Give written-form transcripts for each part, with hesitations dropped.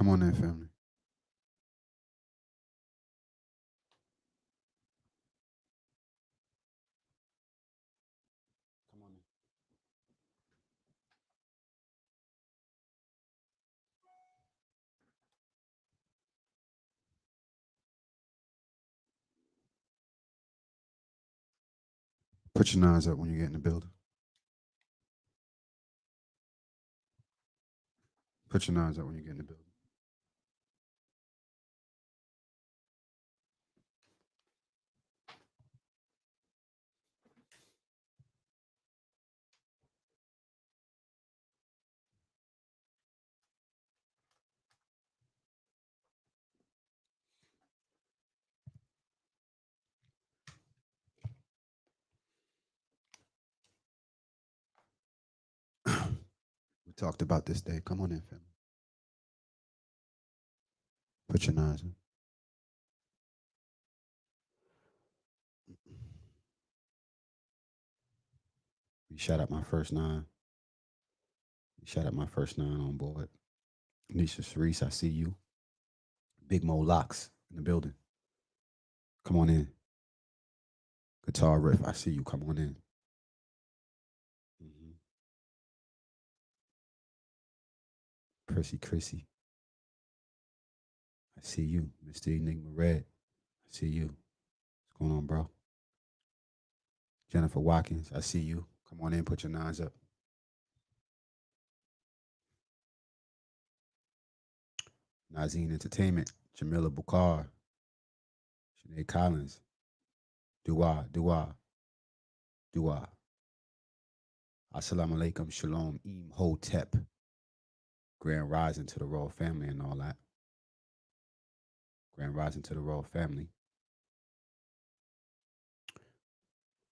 Come on in, family. Come on in. Put your nines up when you get in the building. Put your nines up when you get in the building. We talked about this day. Come on in, family. Put your nines in. We shot out my first nine. We shot out my first nine on board. Nisha Cerise, I see you. Big Mo Locks in the building. Come on in. Guitar riff, I see you. Come on in. Mm-hmm. Chrissy, I see you. Mr. Enigma Red, I see you. What's going on, bro? Jennifer Watkins, I see you. Come on in, put your nines up. Nazine Entertainment, Jamila Bukar, Sinead Collins, Dua. Assalamu alaikum, shalom, Hotep. Grand rising to the royal family and all that. Grand rising to the royal family.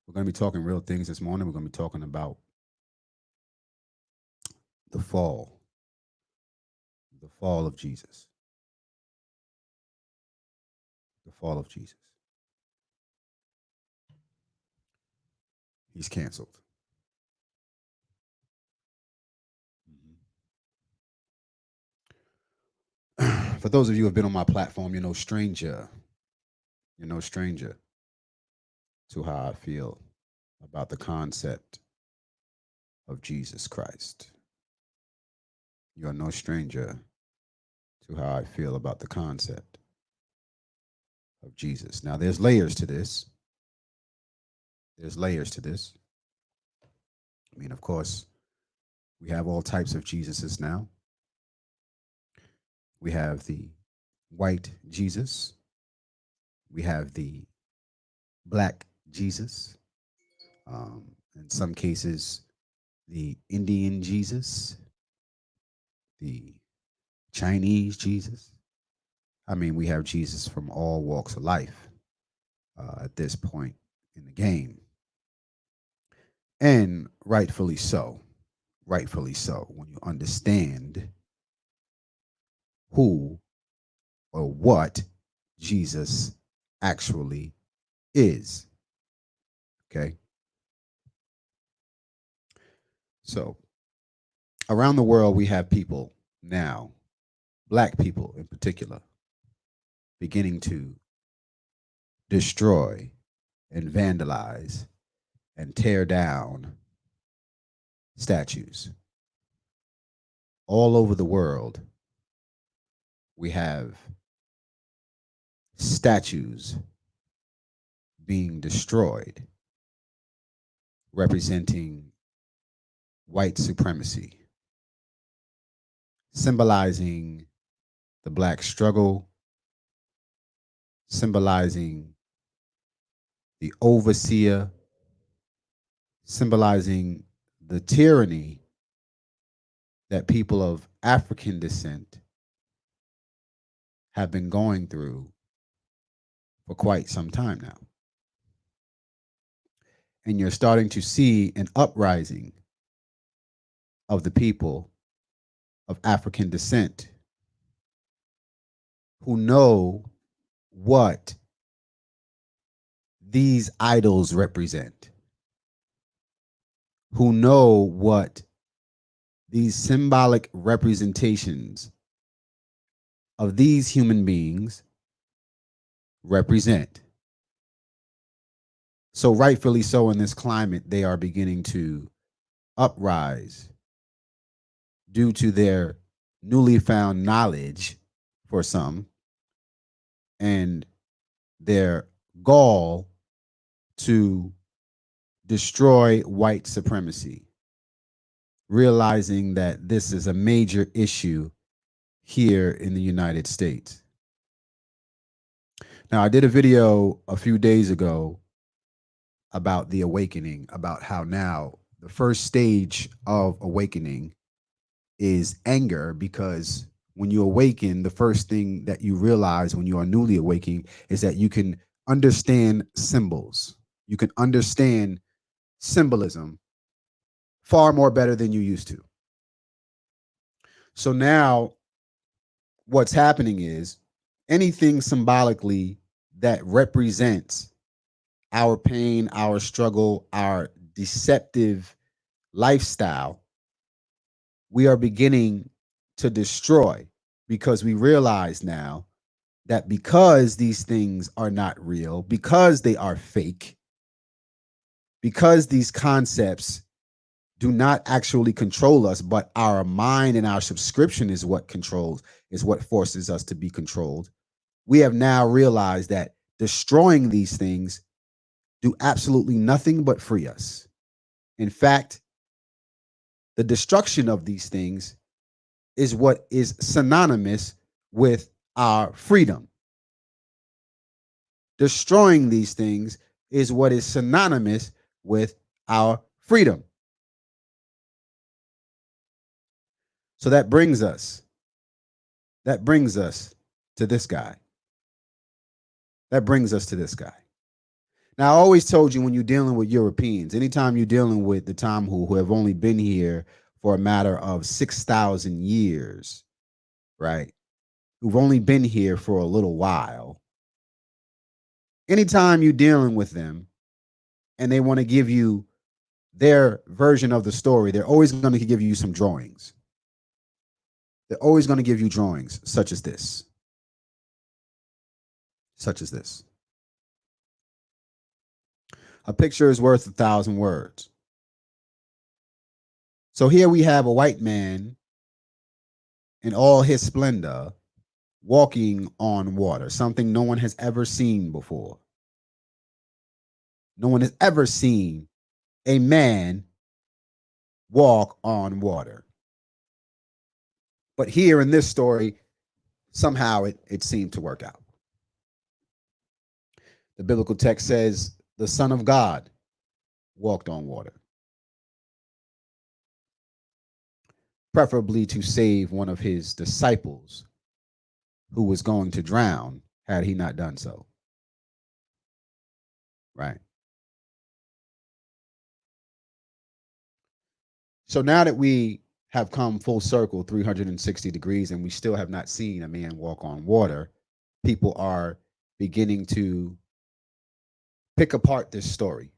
We're going to be talking real things this morning. We're going to be talking about the fall of Jesus. The fall of Jesus. He's canceled. For those of you who have been on my platform, you're no stranger. You're no stranger to how I feel about the concept of Jesus Christ. You're no stranger to how I feel about the concept of Jesus. Now, there's layers to this. There's layers to this. I mean, of course, we have all types of Jesuses now. We have the white Jesus. We have the black Jesus. In some cases, the Indian Jesus, the Chinese Jesus. I mean, we have Jesus from all walks of life at this point in the game. And rightfully so. Rightfully so. When you understand who or what Jesus actually is. Okay. So around the world, we have people now, black people in particular, beginning to destroy and vandalize and tear down statues. All over the world, we have statues being destroyed, representing white supremacy, symbolizing the black struggle, symbolizing the overseer, symbolizing the tyranny that people of African descent have been going through for quite some time now. And you're starting to see an uprising of the people of African descent who know what these idols represent, who know what these symbolic representations of these human beings represent. So, rightfully so, in this climate, they are beginning to uprise due to their newly found knowledge for some and their gall to destroy white supremacy, realizing that this is a major issue here in the United States. Now, I did a video a few days ago about the awakening, about how now the first stage of awakening is anger, because when you awaken, the first thing that you realize when you are newly awakening is that you can understand symbols. You can understand symbolism far more better than you used to. So now what's happening is anything symbolically that represents our pain, our struggle, our deceptive lifestyle, we are beginning to destroy, because we realize now that because these things are not real, because they are fake, because these concepts do not actually control us, but our mind and our subscription is what controls, is what forces us to be controlled. We have now realized that destroying these things do absolutely nothing but free us. In fact, the destruction of these things is what is synonymous with our freedom. Destroying these things is what is synonymous with our freedom. So that brings us to this guy. That brings us to this guy. Now, I always told you, when you're dealing with Europeans, anytime you're dealing with the Tamhu, who have only been here for a matter of 6,000 years, right? Who've only been here for a little while. Anytime you're dealing with them and they want to give you their version of the story, they're always going to give you some drawings. They're always going to give you drawings such as this. Such as this. A picture is worth 1,000 words. So here we have a white man in all his splendor walking on water, something no one has ever seen before. No one has ever seen a man walk on water. But here in this story, somehow it seemed to work out. The biblical text says the Son of God walked on water, preferably to save one of his disciples who was going to drown had he not done so. Right. So now that we have come full circle 360 degrees and we still have not seen a man walk on water, people are beginning to pick apart this story.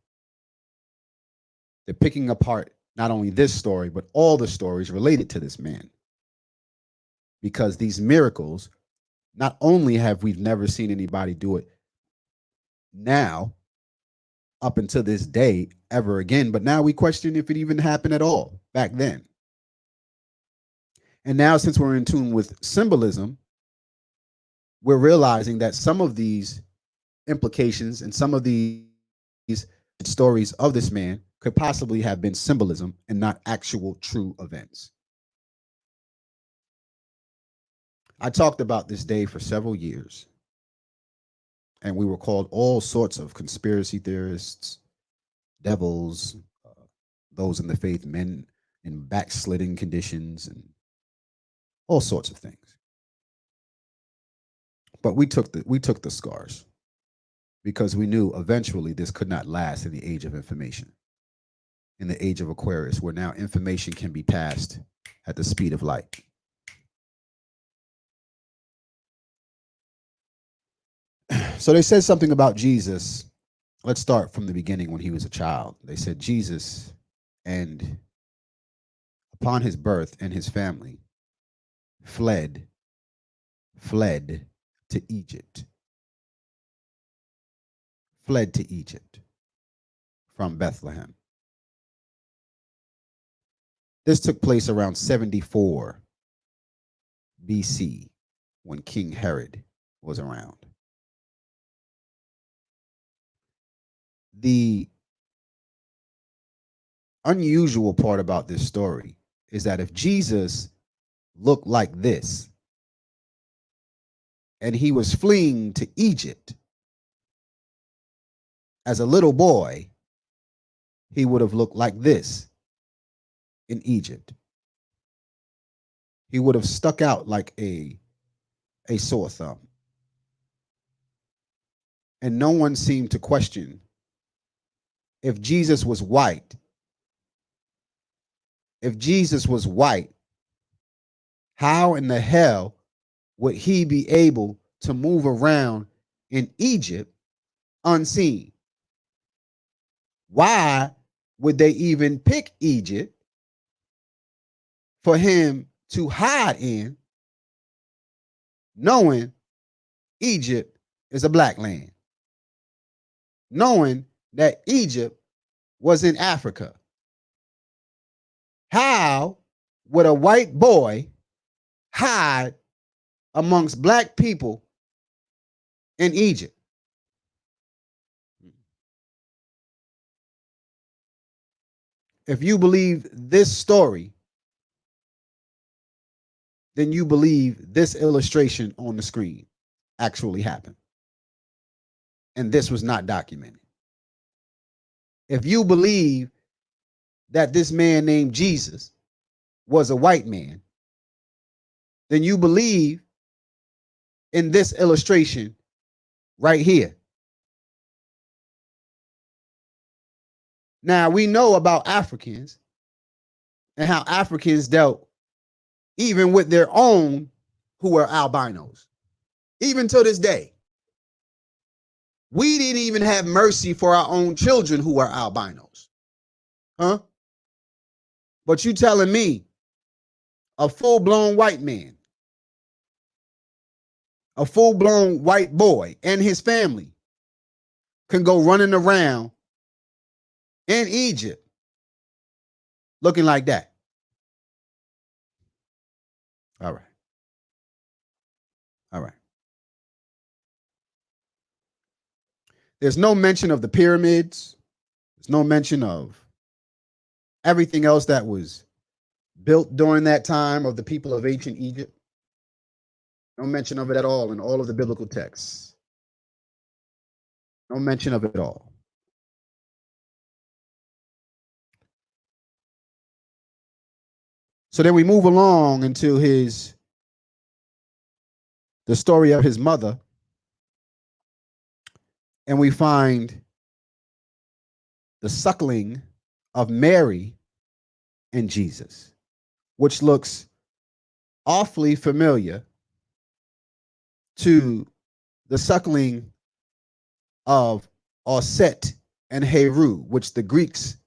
They're picking apart not only this story, but all the stories related to this man. Because these miracles, not only have we never seen anybody do it now, up until this day, ever again, but now we question if it even happened at all back then. And now, since we're in tune with symbolism, we're realizing that some of these implications and some of these stories of this man could possibly have been symbolism and not actual true events. I talked about this day for several years, and we were called all sorts of conspiracy theorists, devils, those in the faith, men in backsliding conditions, and all sorts of things. But we took the scars, because we knew eventually this could not last in the age of information, in the age of Aquarius, where now information can be passed at the speed of light. So they said something about Jesus. Let's start from the beginning, when he was a child. They said Jesus, and upon his birth and his family, fled fled to Egypt. Fled to Egypt from Bethlehem. This took place around 74 BC when King Herod was around. The unusual part about this story is that if Jesus looked like this and he was fleeing to Egypt as a little boy, he would have looked like this in Egypt. He would have stuck out like a sore thumb. And no one seemed to question if Jesus was white. If Jesus was white, how in the hell would he be able to move around in Egypt unseen? Why would they even pick Egypt for him to hide in, knowing Egypt is a black land, knowing that Egypt was in Africa? How would a white boy hide amongst black people in Egypt? If you believe this story, then you believe this illustration on the screen actually happened. And this was not documented. If you believe that this man named Jesus was a white man, then you believe in this illustration right here. Now, we know about Africans and how Africans dealt even with their own who were albinos. Even to this day, we didn't even have mercy for our own children who are albinos. Huh? But you telling me a full-blown white man, a full-blown white boy and his family can go running around in Egypt looking like that? All right. All right. There's no mention of the pyramids. There's no mention of everything else that was built during that time of the people of ancient Egypt. No mention of it at all in all of the biblical texts. No mention of it at all. So then we move along into the story of his mother, and we find the suckling of Mary and Jesus, which looks awfully familiar to the suckling of Osset and Heru, which the Greeks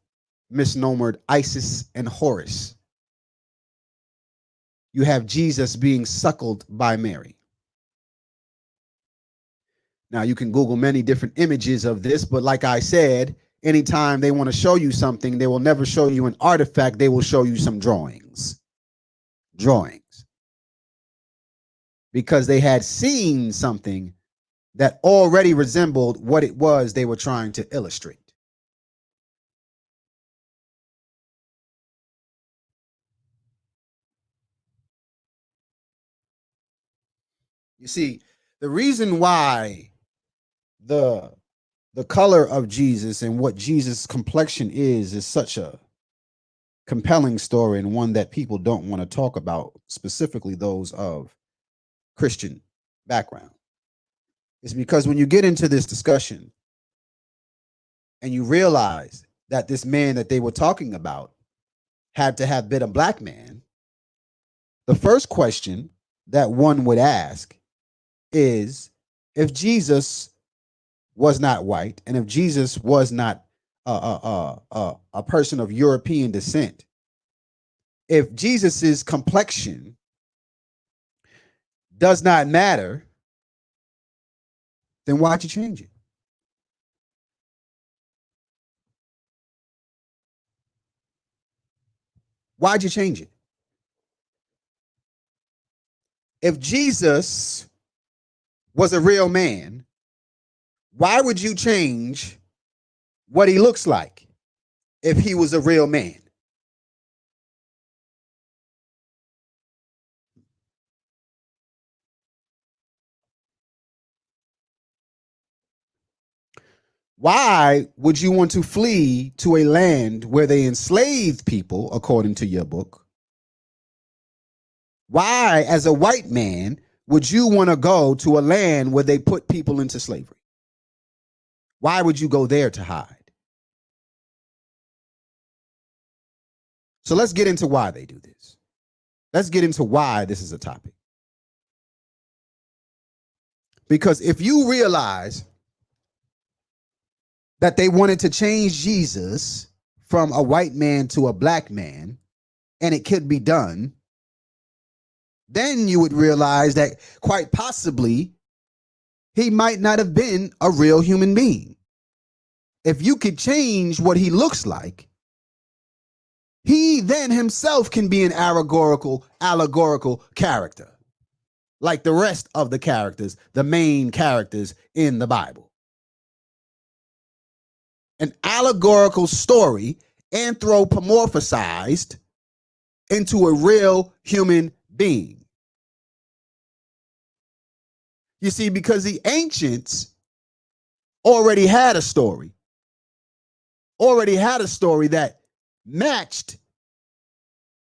misnomered Isis and Horus. You have Jesus being suckled by Mary. Now, you can Google many different images of this, but like I said, anytime they want to show you something, they will never show you an artifact. They will show you some drawings. Because they had seen something that already resembled what it was they were trying to illustrate. You see, the reason why the color of Jesus and what Jesus' complexion is such a compelling story, and one that people don't want to talk about, specifically those of Christian background, is because when you get into this discussion and you realize that this man that they were talking about had to have been a black man, the first question that one would ask is, if Jesus was not white, and if Jesus was not a person of European descent, if Jesus's complexion does not matter, then why'd you change it? Why'd you change it? If Jesus was a real man, why would you change what he looks like if he was a real man? Why would you want to flee to a land where they enslaved people, according to your book? Why, as a white man, would you want to go to a land where they put people into slavery? Why would you go there to hide? So let's get into why they do this. Let's get into why this is a topic. Because if you realize that they wanted to change Jesus from a white man to a black man, and it could be done, then you would realize that quite possibly he might not have been a real human being. If you could change what he looks like, he then himself can be an allegorical character, like the rest of the characters, the main characters in the Bible. An allegorical story anthropomorphized into a real human being. You see, because the ancients already had a story that matched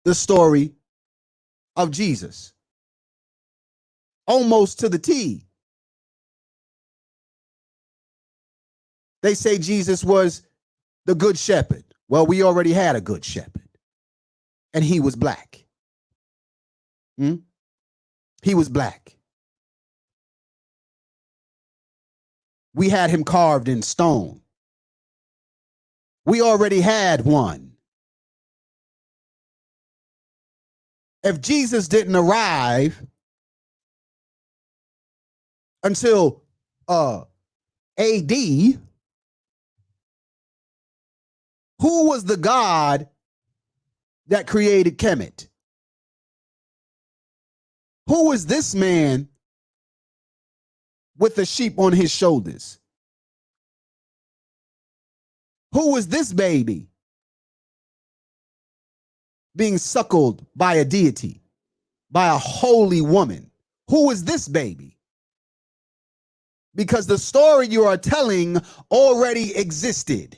the story of Jesus almost to the T. They say Jesus was the good shepherd. Well, we already had a good shepherd, and he was black. He was black. We had him carved in stone. We already had one. If Jesus didn't arrive until AD, who was the God that created Kemet? Who is this man with the sheep on his shoulders? Who is this baby being suckled by a deity, by a holy woman? Who is this baby? Because the story you are telling already existed.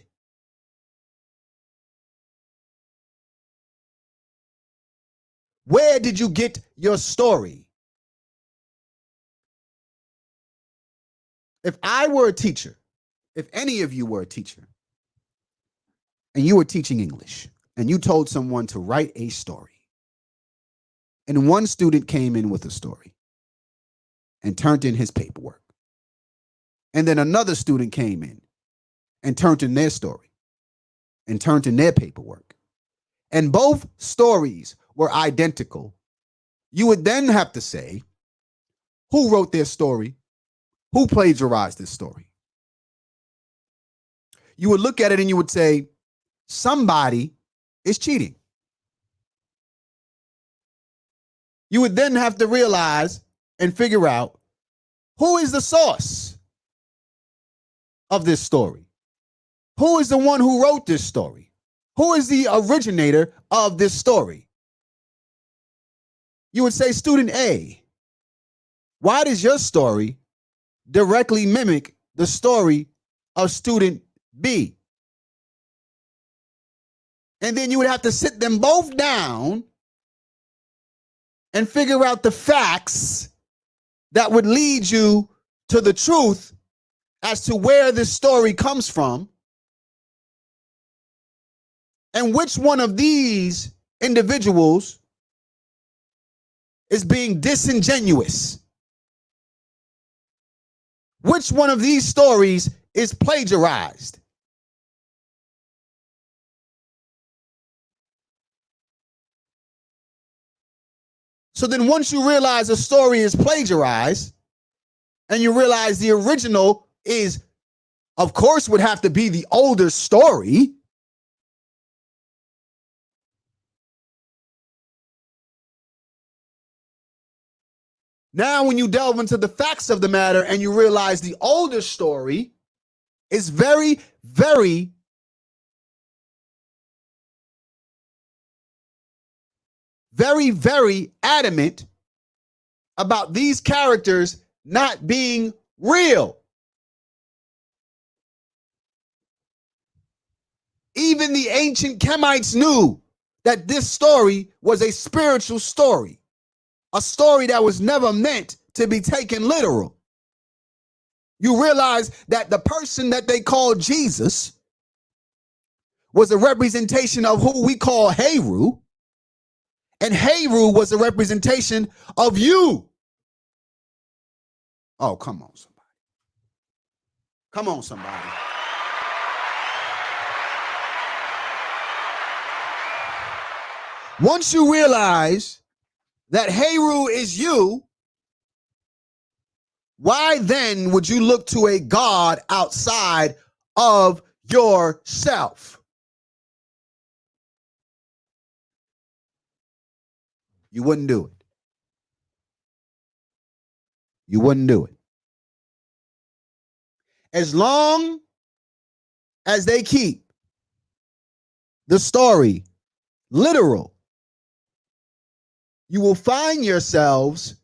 Where did you get your story? If I were a teacher, if any of you were a teacher, and you were teaching English, and you told someone to write a story, and one student came in with a story and turned in his paperwork, and then another student came in and turned in their story and turned in their paperwork, and both stories were identical, you would then have to say, who wrote their story? Who plagiarized this story? You would look at it and you would say, somebody is cheating. You would then have to realize and figure out who is the source of this story. Who is the one who wrote this story? Who is the originator of this story? You would say, student A, why does your story directly mimic the story of student B? And then you would have to sit them both down and figure out the facts that would lead you to the truth as to where this story comes from and which one of these individuals is being disingenuous. Which one of these stories is plagiarized? So then once you realize a story is plagiarized and you realize the original is, of course, would have to be the older story. Now, when you delve into the facts of the matter and you realize the older story is very, very adamant about these characters not being real. Even the ancient Kemites knew that this story was a spiritual story, a story that was never meant to be taken literal. You realize that the person that they called Jesus was a representation of who we call Heru, and Heru was a representation of you. Oh, come on, somebody. Come on, somebody. Once you realize that Heru is you, why then would you look to a God outside of yourself? You wouldn't do it. You wouldn't do it. As long as they keep the story literal, you will find yourselves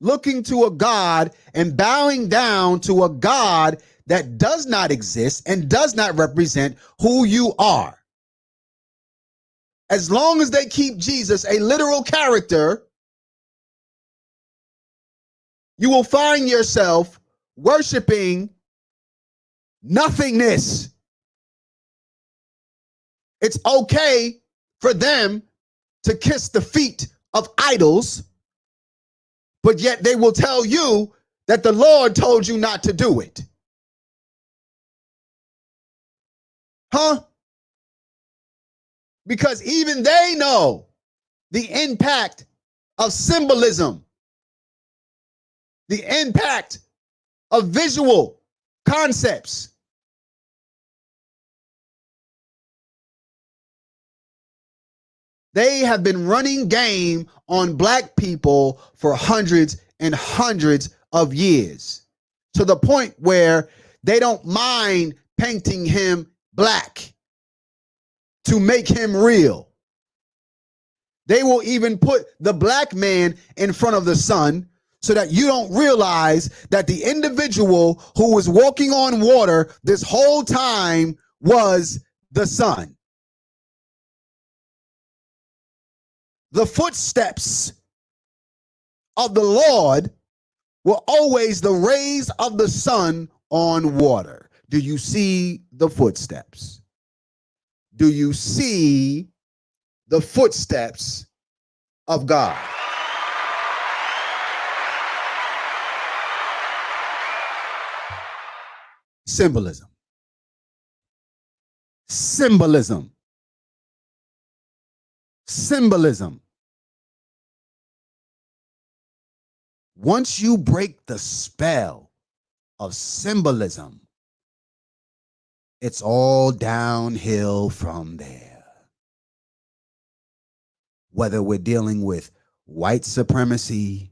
looking to a God and bowing down to a God that does not exist and does not represent who you are. As long as they keep Jesus a literal character, you will find yourself worshiping nothingness. It's okay for them to kiss the feet of idols, but yet they will tell you that the Lord told you not to do it. Huh? Because even they know the impact of symbolism, the impact of visual concepts. They have been running game on black people for hundreds and hundreds of years, to the point where they don't mind painting him black to make him real. They will even put the black man in front of the sun so that you don't realize that the individual who was walking on water this whole time was the sun. The footsteps of the Lord were always the rays of the sun on water. Do you see the footsteps? Do you see the footsteps of God? Symbolism. Symbolism. Symbolism. Once you break the spell of symbolism, it's all downhill from there. Whether we're dealing with white supremacy,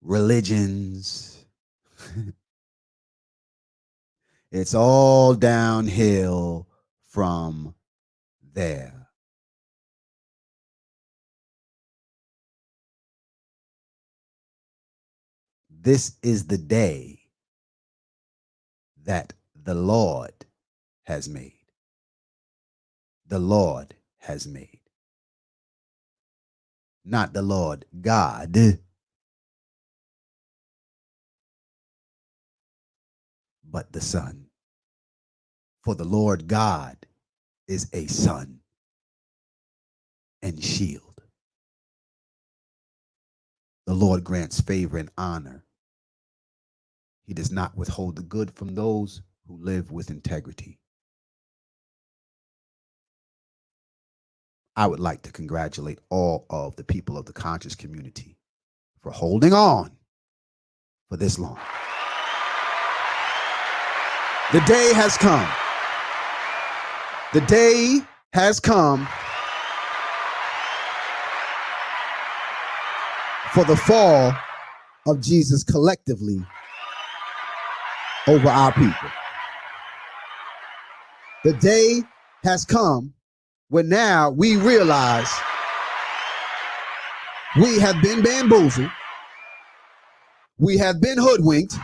religions, it's all downhill from there. This is the day that the Lord has made. The Lord has made. Not the Lord God, but the Son. For the Lord God is a sun and shield. The Lord grants favor and honor. He does not withhold the good from those who live with integrity. I would like to congratulate all of the people of the conscious community for holding on for this long. The day has come. The day has come for the fall of Jesus collectively over our people. The day has come when now we realize we have been bamboozled, we have been hoodwinked,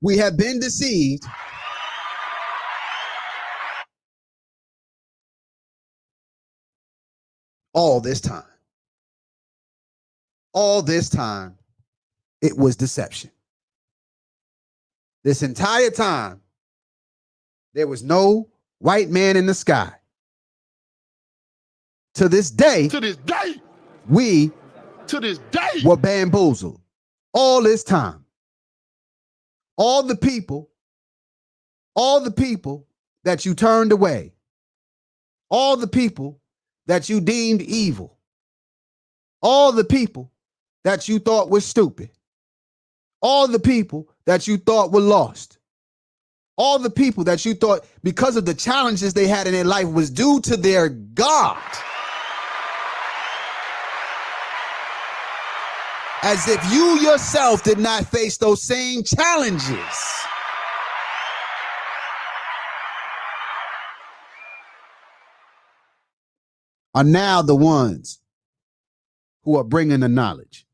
we have been deceived, all this time. All this time, it was deception. This entire time, there was no white man in the sky. To this day, we were bamboozled. All this time. All the people that you turned away, all the people that you deemed evil, all the people that you thought were stupid, all the people that you thought were lost, all the people that you thought because of the challenges they had in their life was due to their God. As if you yourself did not face those same challenges. Are now the ones who are bringing the knowledge,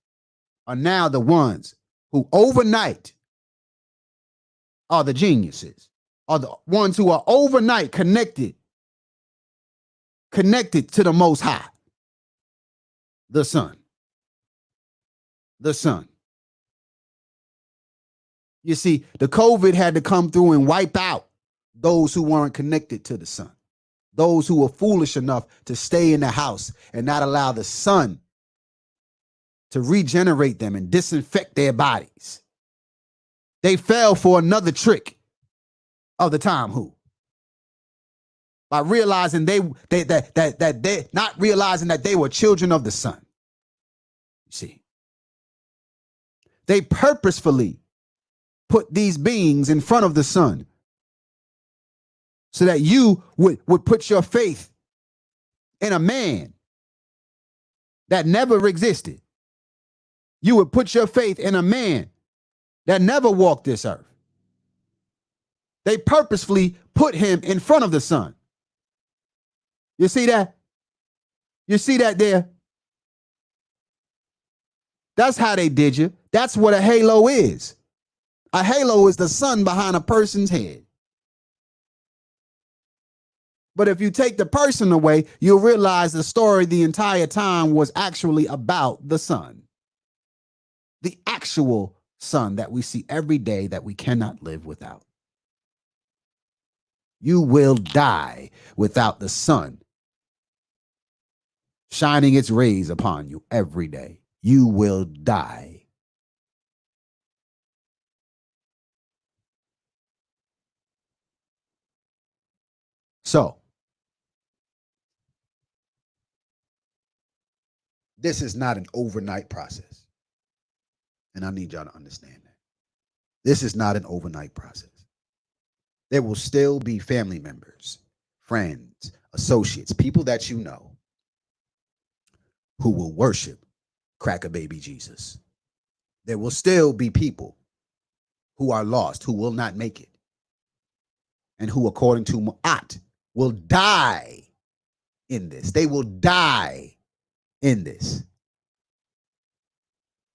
are now the ones who overnight are the geniuses, are the ones who are overnight connected to the Most High, the Son. The Son. You see, the COVID had to come through and wipe out those who weren't connected to the Son. Those who were foolish enough to stay in the house and not allow the Son to regenerate them and disinfect their bodies. They fell for another trick of the time who. By realizing they not realizing that they were children of the Son. You see. They purposefully put these beings in front of the Son so that you would put your faith in a man that never existed. You would put your faith in a man that never walked this earth. They purposefully put him in front of the Son. You see that? You see that there? That's how they did you. That's what a halo is. A halo is the sun behind a person's head. But if you take the person away, you'll realize the story the entire time was actually about the Son. The actual Son that we see every day that we cannot live without. You will die without the sun shining its rays upon you every day. You will die. So, this is not an overnight process. And I need y'all to understand that. This is not an overnight process. There will still be family members, friends, associates, people that you know who will worship Cracker Baby Jesus. There will still be people who are lost, who will not make it, and who, according to Mu'at, will die in this. They will die in this.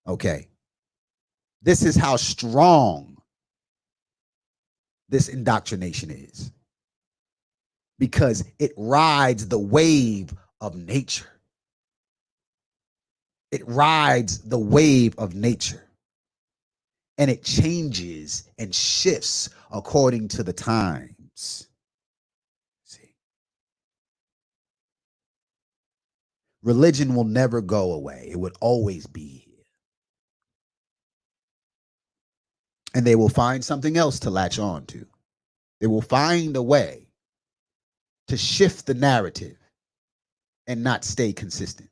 Okay. This is how strong this indoctrination is. Because it rides the wave of nature. It rides the wave of nature. And it changes and shifts according to the times. See? Religion will never go away. It would always be here. And they will find something else to latch on to. They will find a way to shift the narrative and not stay consistent.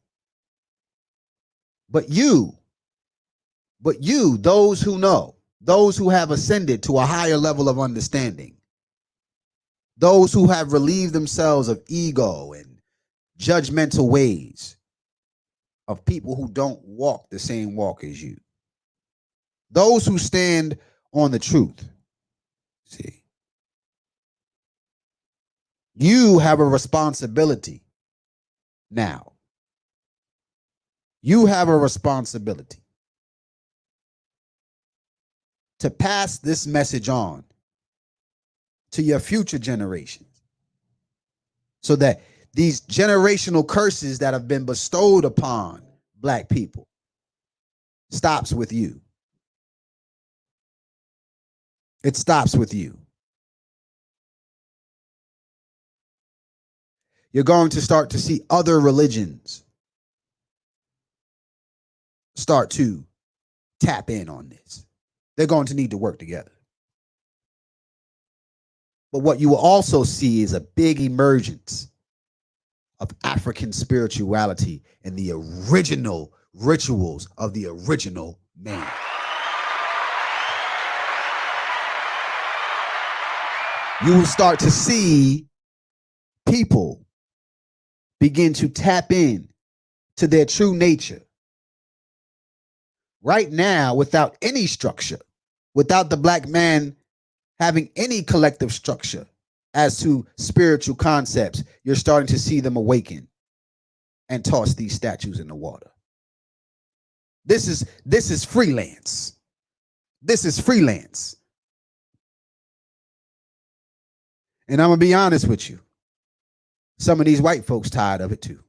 But you, those who know, those who have ascended to a higher level of understanding, those who have relieved themselves of ego and judgmental ways of people who don't walk the same walk as you, those who stand on the truth, see, you have a responsibility now. You have a responsibility to pass this message on to your future generations so that these generational curses that have been bestowed upon Black people stops with you. It stops with you. You're going to start to see other religions start to tap in on this. They're going to need to work together. But what you will also see is a big emergence of African spirituality and the original rituals of the original man. You will start to see people begin to tap in to their true nature. Right now, without any structure, without the Black man having any collective structure as to spiritual concepts, you're starting to see them awaken and toss these statues in the water. This is freelance. This is freelance. And I'm gonna be honest with you. Some of these white folks tired of it too.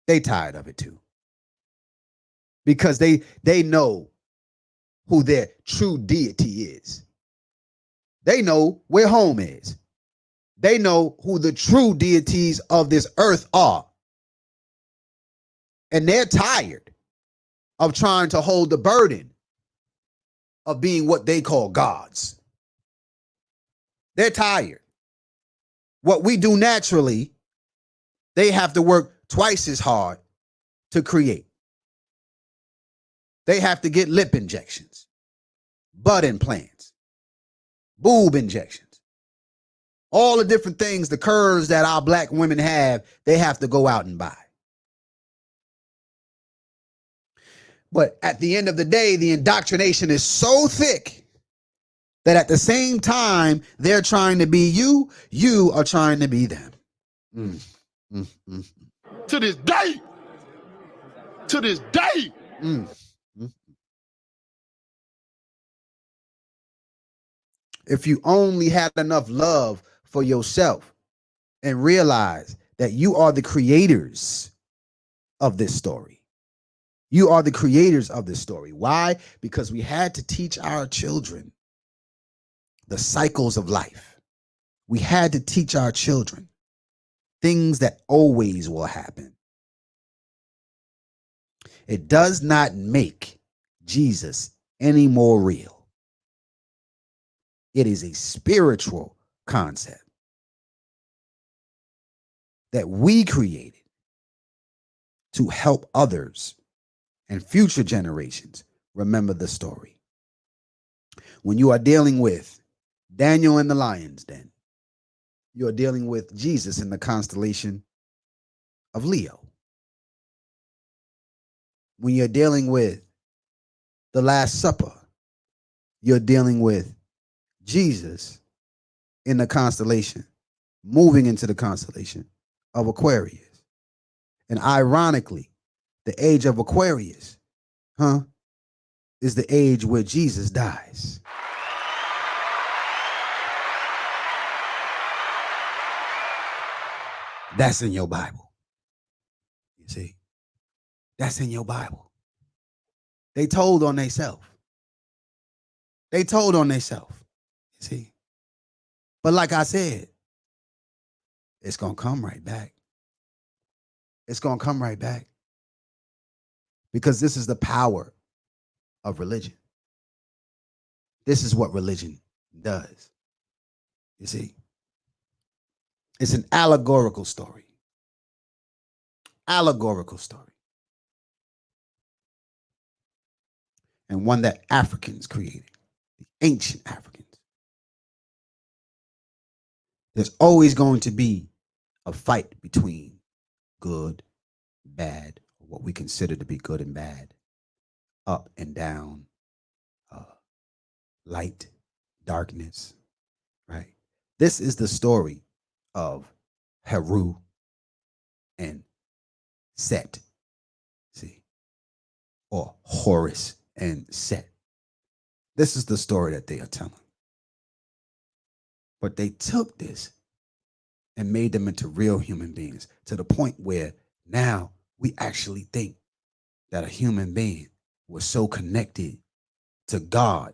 They tired of it too. Because they know who their true deity is. They know where home is. They know who the true deities of this earth are. And they're tired of trying to hold the burden of being what they call gods. They're tired. What we do naturally, they have to work twice as hard to create. They have to get lip injections, butt implants, boob injections, all the different things, the curves that our Black women have, they have to go out and buy. But at the end of the day, the indoctrination is so thick that at the same time they're trying to be you, you are trying to be them. To this day. If you only had enough love for yourself and realize that you are the creators of this story. You are the creators of this story. Why? Because we had to teach our children the cycles of life. We had to teach our children things that always will happen. It does not make Jesus any more real. It is a spiritual concept that we created to help others and future generations remember the story. When you are dealing with Daniel in the lion's den, you are dealing with Jesus in the constellation of Leo. When you're dealing with the Last Supper, you're dealing with Jesus in the constellation, moving into the constellation of Aquarius. And ironically, the age of Aquarius, is the age where Jesus dies. That's in your Bible. You see? That's in your Bible. They told on themselves. They told on themselves. You see? But like I said, it's going to come right back. It's going to come right back. Because this is the power of religion. This is what religion does. You see? It's an allegorical story. Allegorical story. And one that Africans created, the ancient Africans. There's always going to be a fight between good, bad, what we consider to be good and bad, up and down, light, darkness, right? This is the story of Heru and Set, see, or Horus and Set. This is the story that they are telling. But they took this and made them into real human beings to the point where now we actually think that a human being was so connected to God,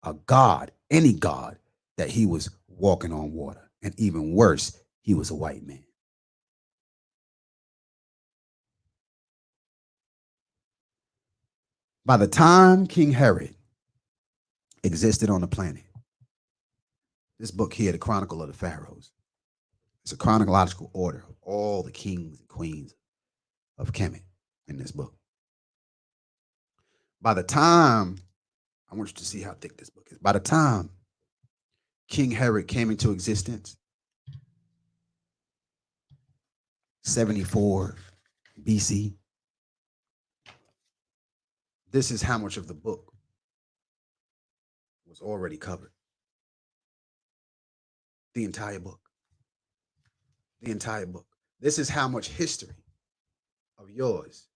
a God, any God, that he was walking on water. And even worse, he was a white man. By the time King Herod existed on the planet, this book here, The Chronicle of the Pharaohs, it's a chronological order of all the kings and queens of Kemet in this book. By the time, I want you to see how thick this book is. By the time King Herod came into existence, 74 BC, this is how much of the book was already covered. The entire book. The entire book. This is how much history of yours,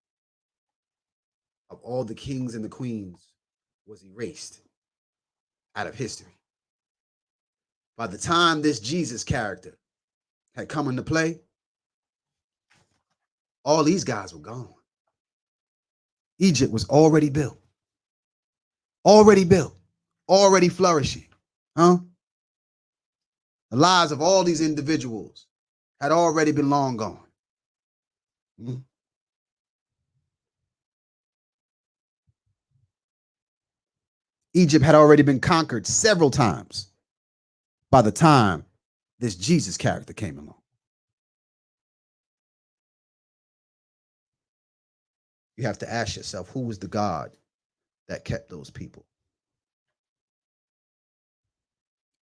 of all the kings and the queens, was erased out of history. By the time this Jesus character had come into play, all these guys were gone. Egypt was already built, already flourishing. The lives of all these individuals had already been long gone. Egypt had already been conquered several times by the time this Jesus character came along. You have to ask yourself, who was the God that kept those people?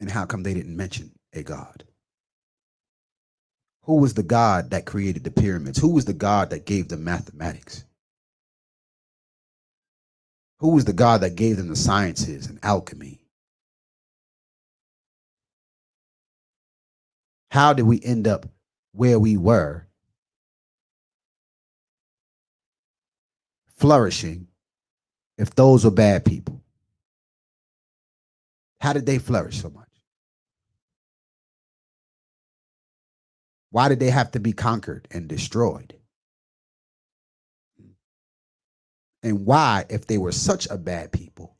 And how come they didn't mention a God? Who was the God that created the pyramids? Who was the God that gave them mathematics? Who was the God that gave them the sciences and alchemy? How did we end up where we were, flourishing, if those were bad people? How did they flourish so much? Why did they have to be conquered and destroyed? And why, if they were such a bad people,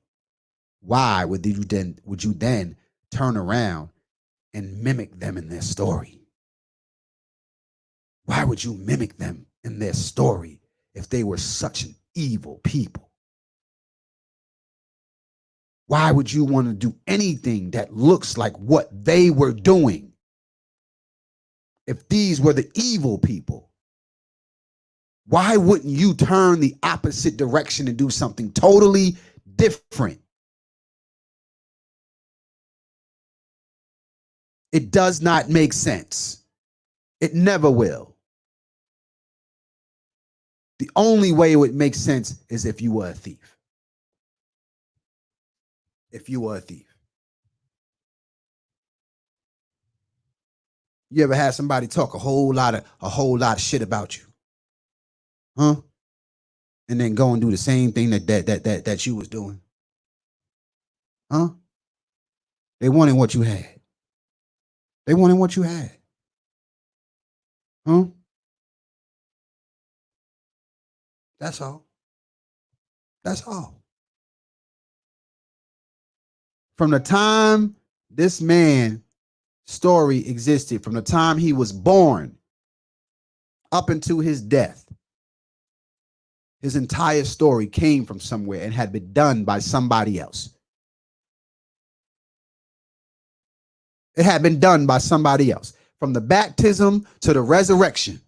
why would you then turn around and mimic them in their story? Why would you mimic them in their story if they were such an evil people? Why would you want to do anything that looks like what they were doing if these were the evil people? Why wouldn't you turn the opposite direction and do something totally different? It does not make sense. It never will. The only way it would make sense is if you were a thief. If you were a thief. You ever had somebody talk a whole lot of shit about you? And then go and do the same thing that you was doing? They wanted what you had. They wanted what you had. That's all. That's all. From the time this man's story existed, from the time he was born up until his death, his entire story came from somewhere and had been done by somebody else. It had been done by somebody else. from the baptism to the resurrection.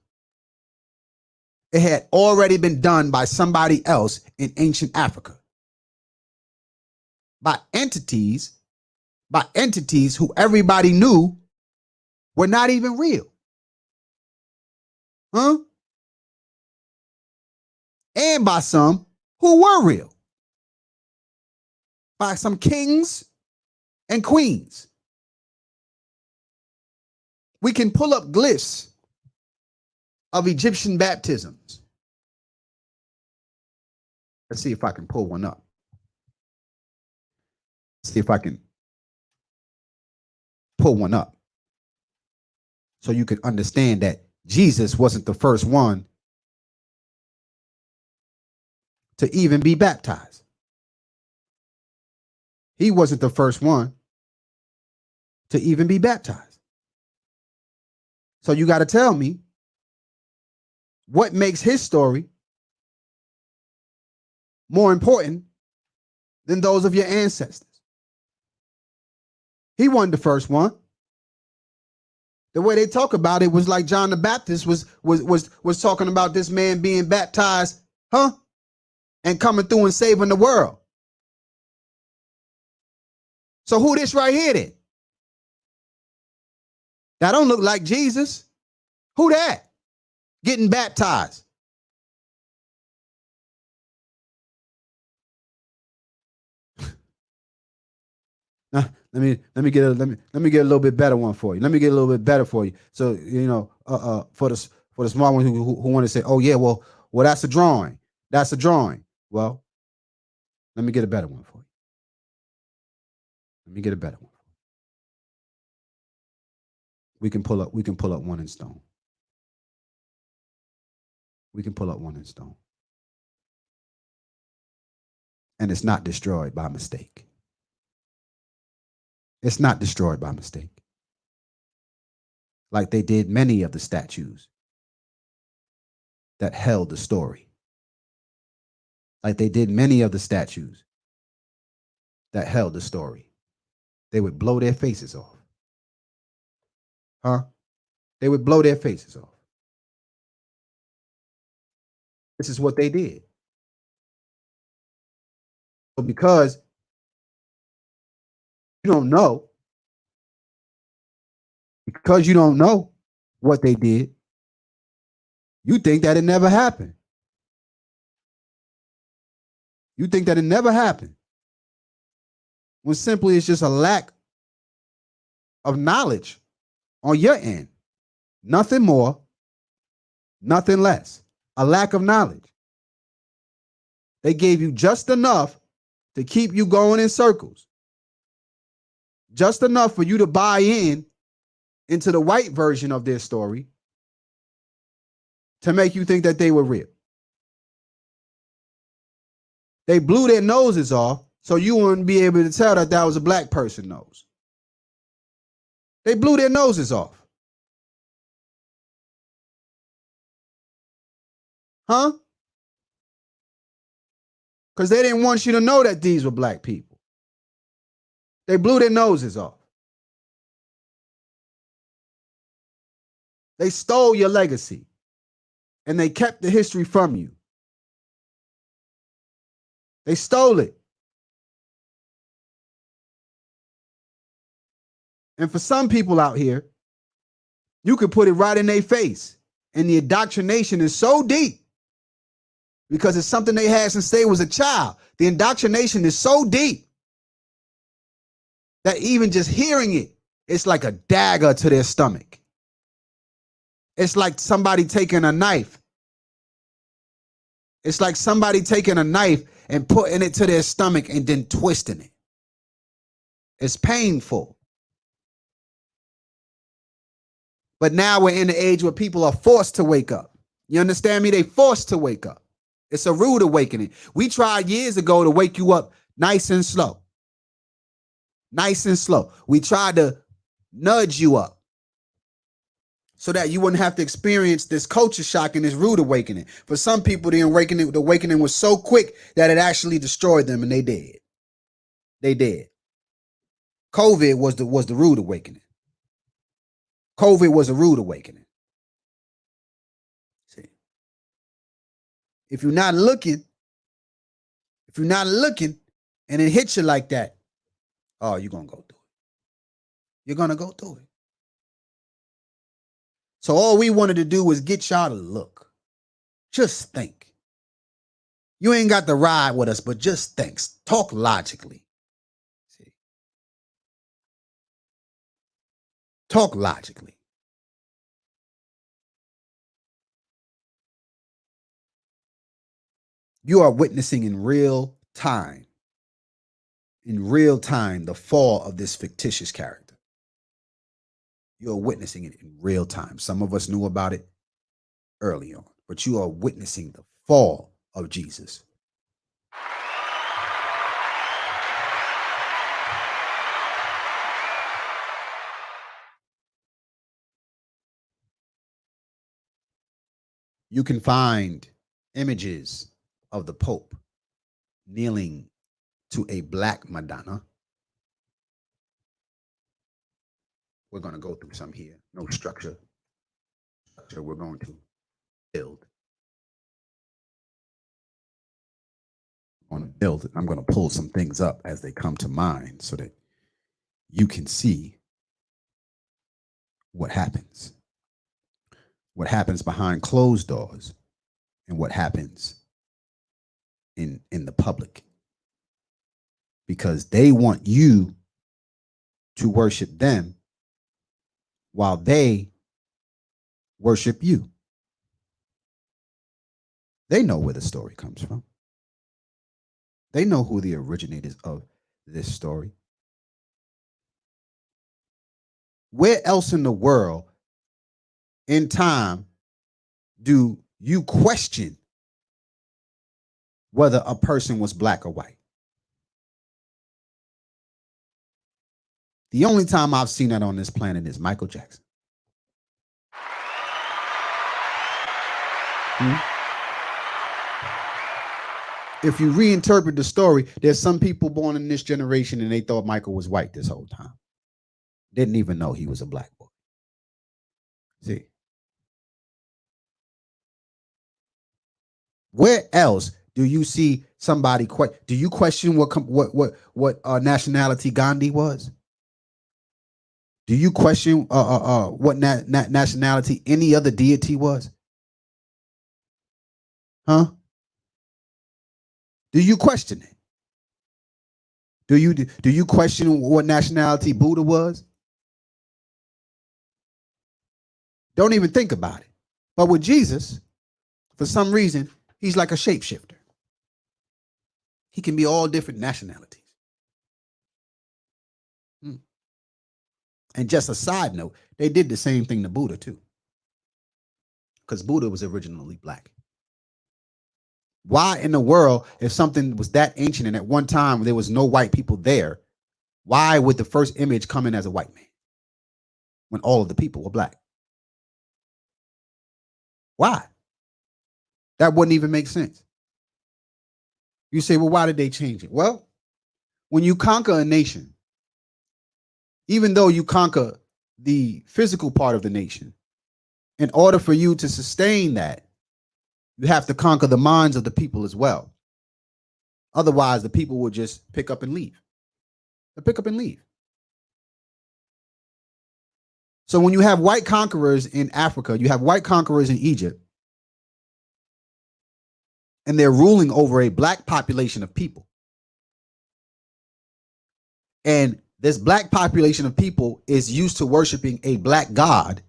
It had already been done by somebody else in ancient Africa. By entities who everybody knew were not even real. Huh? And by some who were real. By some kings and queens. We can pull up glyphs of Egyptian baptisms. Let's see if I can pull one up. See if I can pull one up so you can understand that Jesus wasn't the first one to even be baptized. He wasn't the first one to even be baptized. So you got to tell me what makes his story more important than those of your ancestors. He wasn't the first one. The way they talk about it was like John the Baptist was talking about this man being baptized, and coming through and saving the world. So who this right here then? That don't look like Jesus. Who that? Getting baptized. Now, let me get a little bit better one for you. Let me get a little bit better for you. So for the smart ones who want to say, oh yeah, well that's a drawing. That's a drawing. Well, let me get a better one for you. Let me get a better one. We can pull up one in stone. We can pull up one in stone. And it's not destroyed by mistake. It's not destroyed by mistake. Like they did many of the statues that held the story. Like they did many of the statues that held the story. They would blow their faces off. They would blow their faces off. This is what they did. So because you don't know what they did, you think that it never happened. You think that it never happened. When simply it's just a lack of knowledge on your end. Nothing more, nothing less. A lack of knowledge. They gave you just enough to keep you going in circles. Just enough for you to buy into the white version of their story to make you think that they were real. They blew their noses off so you wouldn't be able to tell that was a black person's nose. They blew their noses off. Because they didn't want you to know that these were black people. They blew their noses off. They stole your legacy and they kept the history from you. They stole it. And for some people out here, you could put it right in their face. And the indoctrination is so deep because it's something they had since they was a child. The indoctrination is so deep that even just hearing it, it's like a dagger to their stomach. It's like somebody taking a knife. It's like somebody taking a knife and putting it to their stomach and then twisting it. It's painful. But now we're in the age where people are forced to wake up. You understand me? They forced to wake up. It's a rude awakening. We tried years ago to wake you up nice and slow. Nice and slow. We tried to nudge you up so that you wouldn't have to experience this culture shock and this rude awakening. For some people, the awakening was so quick that it actually destroyed them, and they did. They did. COVID was the rude awakening. COVID was a rude awakening. See, if you're not looking, and it hits you like that, oh, you're going to go through it. You're going to go through it. So all we wanted to do was get y'all to look. Just think. You ain't got to ride with us, but just think. Talk logically. See? Talk logically. You are witnessing in real time, the fall of this fictitious character. You're witnessing it in real time. Some of us knew about it early on, but you are witnessing the fall of Jesus. You can find images of the Pope kneeling to a black Madonna. We're going to go through some here. No structure. We're going to build. I'm going to pull some things up as they come to mind so that you can see what happens. What happens behind closed doors and what happens in the public. Because they want you to worship them while they worship you. They know where the story comes from. They know who the originators of this story. Where else in the world, in time, do you question whether a person was black or white? The only time I've seen that on this planet is Michael Jackson. If you reinterpret the story, there's some people born in this generation and they thought Michael was white this whole time. Didn't even know he was a black boy. See? Where else do you see somebody do you question what nationality Gandhi was? Do you question what nationality any other deity was? Huh? Do you question it? Do you question what nationality Buddha was? Don't even think about it. But with Jesus, for some reason, he's like a shapeshifter. He can be all different nationalities. And just a side note, they did the same thing to Buddha too. Because Buddha was originally black. Why in the world, if something was that ancient and at one time there was no white people there, why would the first image come in as a white man when all of the people were black? Why? That wouldn't even make sense. You say, well, why did they change it? Well, when you conquer a nation, even though you conquer the physical part of the nation, in order for you to sustain that, you have to conquer the minds of the people as well. Otherwise, the people will just pick up and leave. They'll pick up and leave. So when you have white conquerors in Africa, you have white conquerors in Egypt, and they're ruling over a black population of people. And this black population of people is used to worshiping a black god.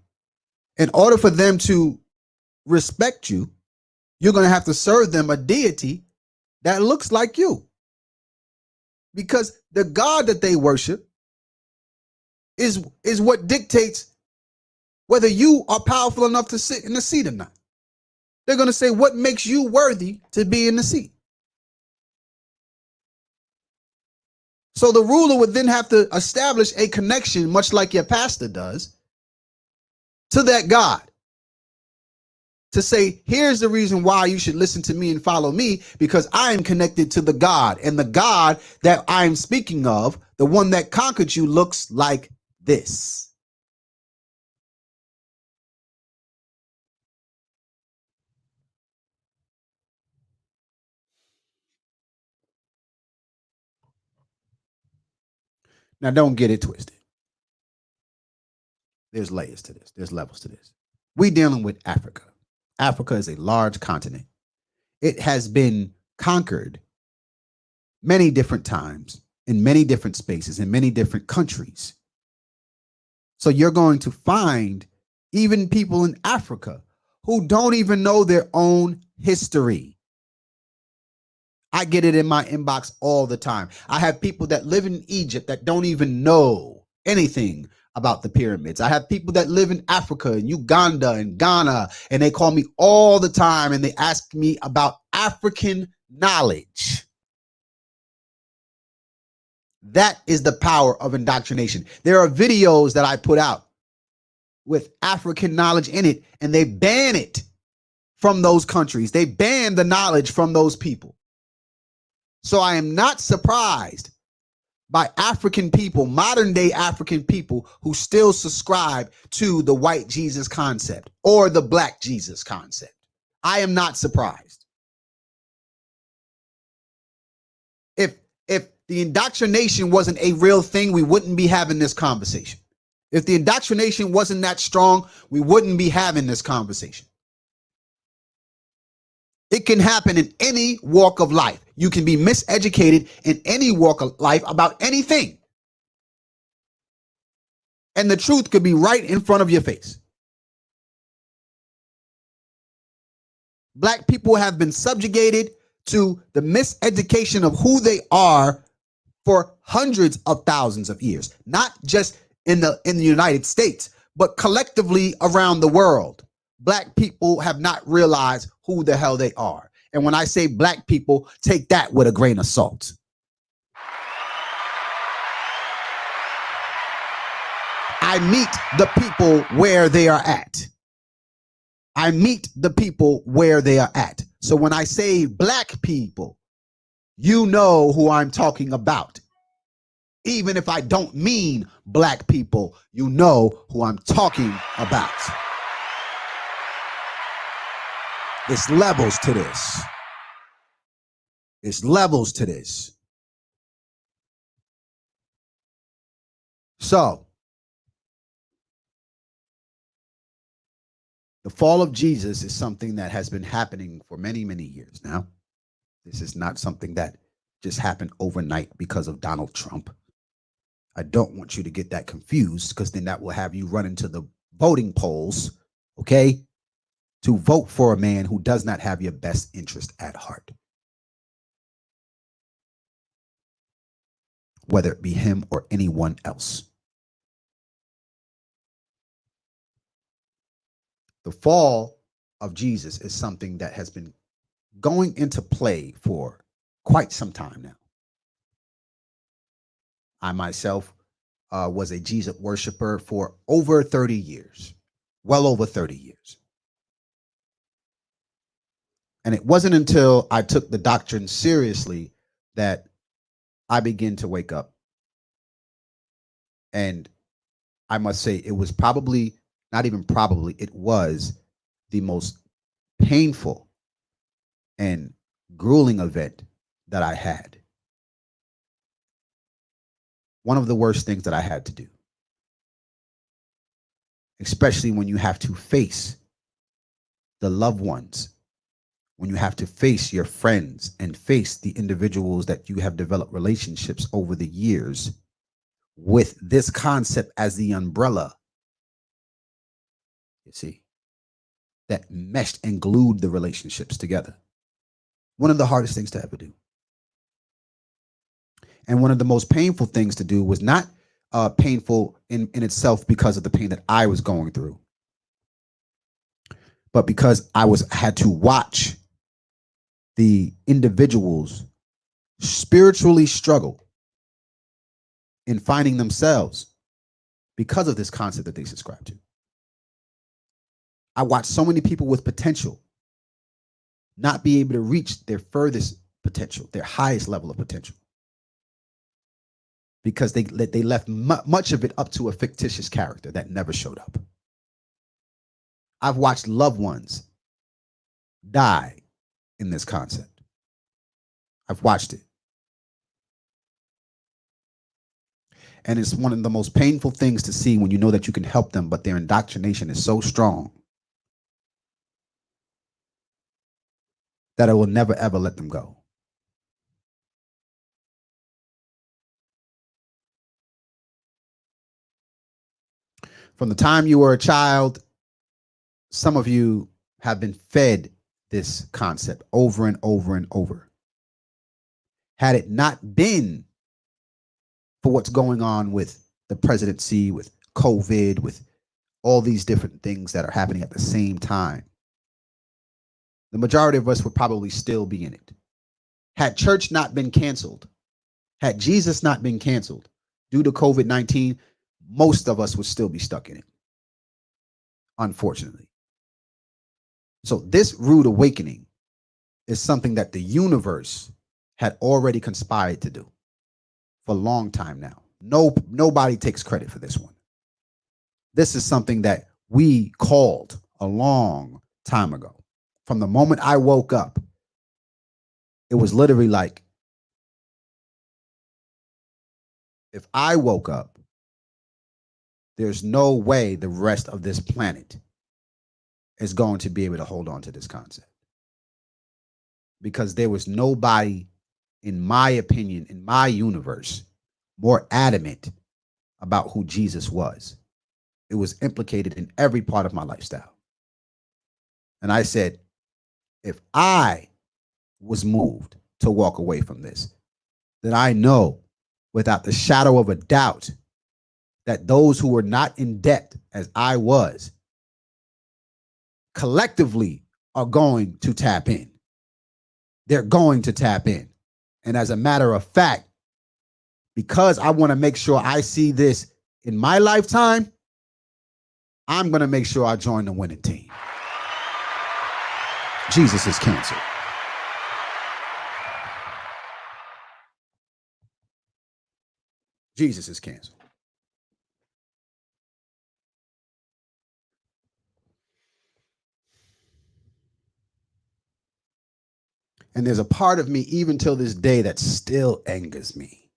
In order for them to respect you, you're going to have to serve them a deity that looks like you. Because the God that they worship is what dictates whether you are powerful enough to sit in the seat or not. They're going to say, what makes you worthy to be in the seat? So the ruler would then have to establish a connection, much like your pastor does, to that God. To say, here's the reason why you should listen to me and follow me, because I am connected to the God. And the God that I'm speaking of, the one that conquered you, looks like this. Now, don't get it twisted. There's layers to this. There's levels to this. We dealing with Africa. Africa is a large continent. It has been conquered many different times in many different spaces in many different countries. So you're going to find even people in Africa who don't even know their own history. I get it in my inbox all the time. I have people that live in Egypt that don't even know anything about the pyramids. I have people that live in Africa and Uganda and Ghana, and they call me all the time and they ask me about African knowledge. That is the power of indoctrination. There are videos that I put out with African knowledge in it, and they ban it from those countries. They ban the knowledge from those people. So I am not surprised by African people, modern day African people, who still subscribe to the white Jesus concept or the black Jesus concept. I am not surprised. If the indoctrination wasn't a real thing, we wouldn't be having this conversation. If the indoctrination wasn't that strong, we wouldn't be having this conversation. It can happen in any walk of life. You can be miseducated in any walk of life about anything. And the truth could be right in front of your face. Black people have been subjugated to the miseducation of who they are for hundreds of thousands of years, not just in the United States, but collectively around the world. Black people have not realized who the hell they are. And when I say black people, take that with a grain of salt. I meet the people where they are at. I meet the people where they are at. So when I say black people, you know who I'm talking about. Even if I don't mean black people, you know who I'm talking about. It's levels to this. It's levels to this. So, the fall of Jesus is something that has been happening for many, many years now. This is not something that just happened overnight because of Donald Trump. I don't want you to get that confused, because then that will have you run into the voting polls, okay, to vote for a man who does not have your best interest at heart. Whether it be him or anyone else. The fall of Jesus is something that has been going into play for quite some time now. I myself was a Jesus worshiper for over 30 years, well over 30 years. And it wasn't until I took the doctrine seriously that I began to wake up. And I must say, it was probably, not even probably, it was the most painful and grueling event that I had. One of the worst things that I had to do. Especially when you have to face the loved ones, when you have to face your friends and face the individuals that you have developed relationships over the years with this concept as the umbrella, you see, that meshed and glued the relationships together. One of the hardest things to ever do. And one of the most painful things to do was not painful in itself because of the pain that I was going through, but because I had to watch the individuals spiritually struggle in finding themselves because of this concept that they subscribe to. I watched so many people with potential not be able to reach their furthest potential, their highest level of potential, because they left much of it up to a fictitious character that never showed up. I've watched loved ones die in this concept. I've watched it. And it's one of the most painful things to see when you know that you can help them, but their indoctrination is so strong that it will never, ever let them go. From the time you were a child, some of you have been fed this concept over and over and over. Had it not been for what's going on with the presidency, with COVID, with all these different things that are happening at the same time, the majority of us would probably still be in it. Had church not been canceled, had Jesus not been canceled due to COVID-19, most of us would still be stuck in it, unfortunately. So this rude awakening is something that the universe had already conspired to do for a long time now. Nobody takes credit for this one. This is something that we called a long time ago. From the moment I woke up, it was literally like, if I woke up, there's no way the rest of this planet is going to be able to hold on to this concept. Because there was nobody, in my opinion, in my universe, more adamant about who Jesus was. It was implicated in every part of my lifestyle. And I said, if I was moved to walk away from this, then I know without the shadow of a doubt that those who were not in debt as I was collectively are going to tap in. They're going to tap in. And as a matter of fact, because I want to make sure I see this in my lifetime, I'm going to make sure I join the winning team. Jesus is canceled. Jesus is canceled. And there's a part of me, even till this day, that still angers me.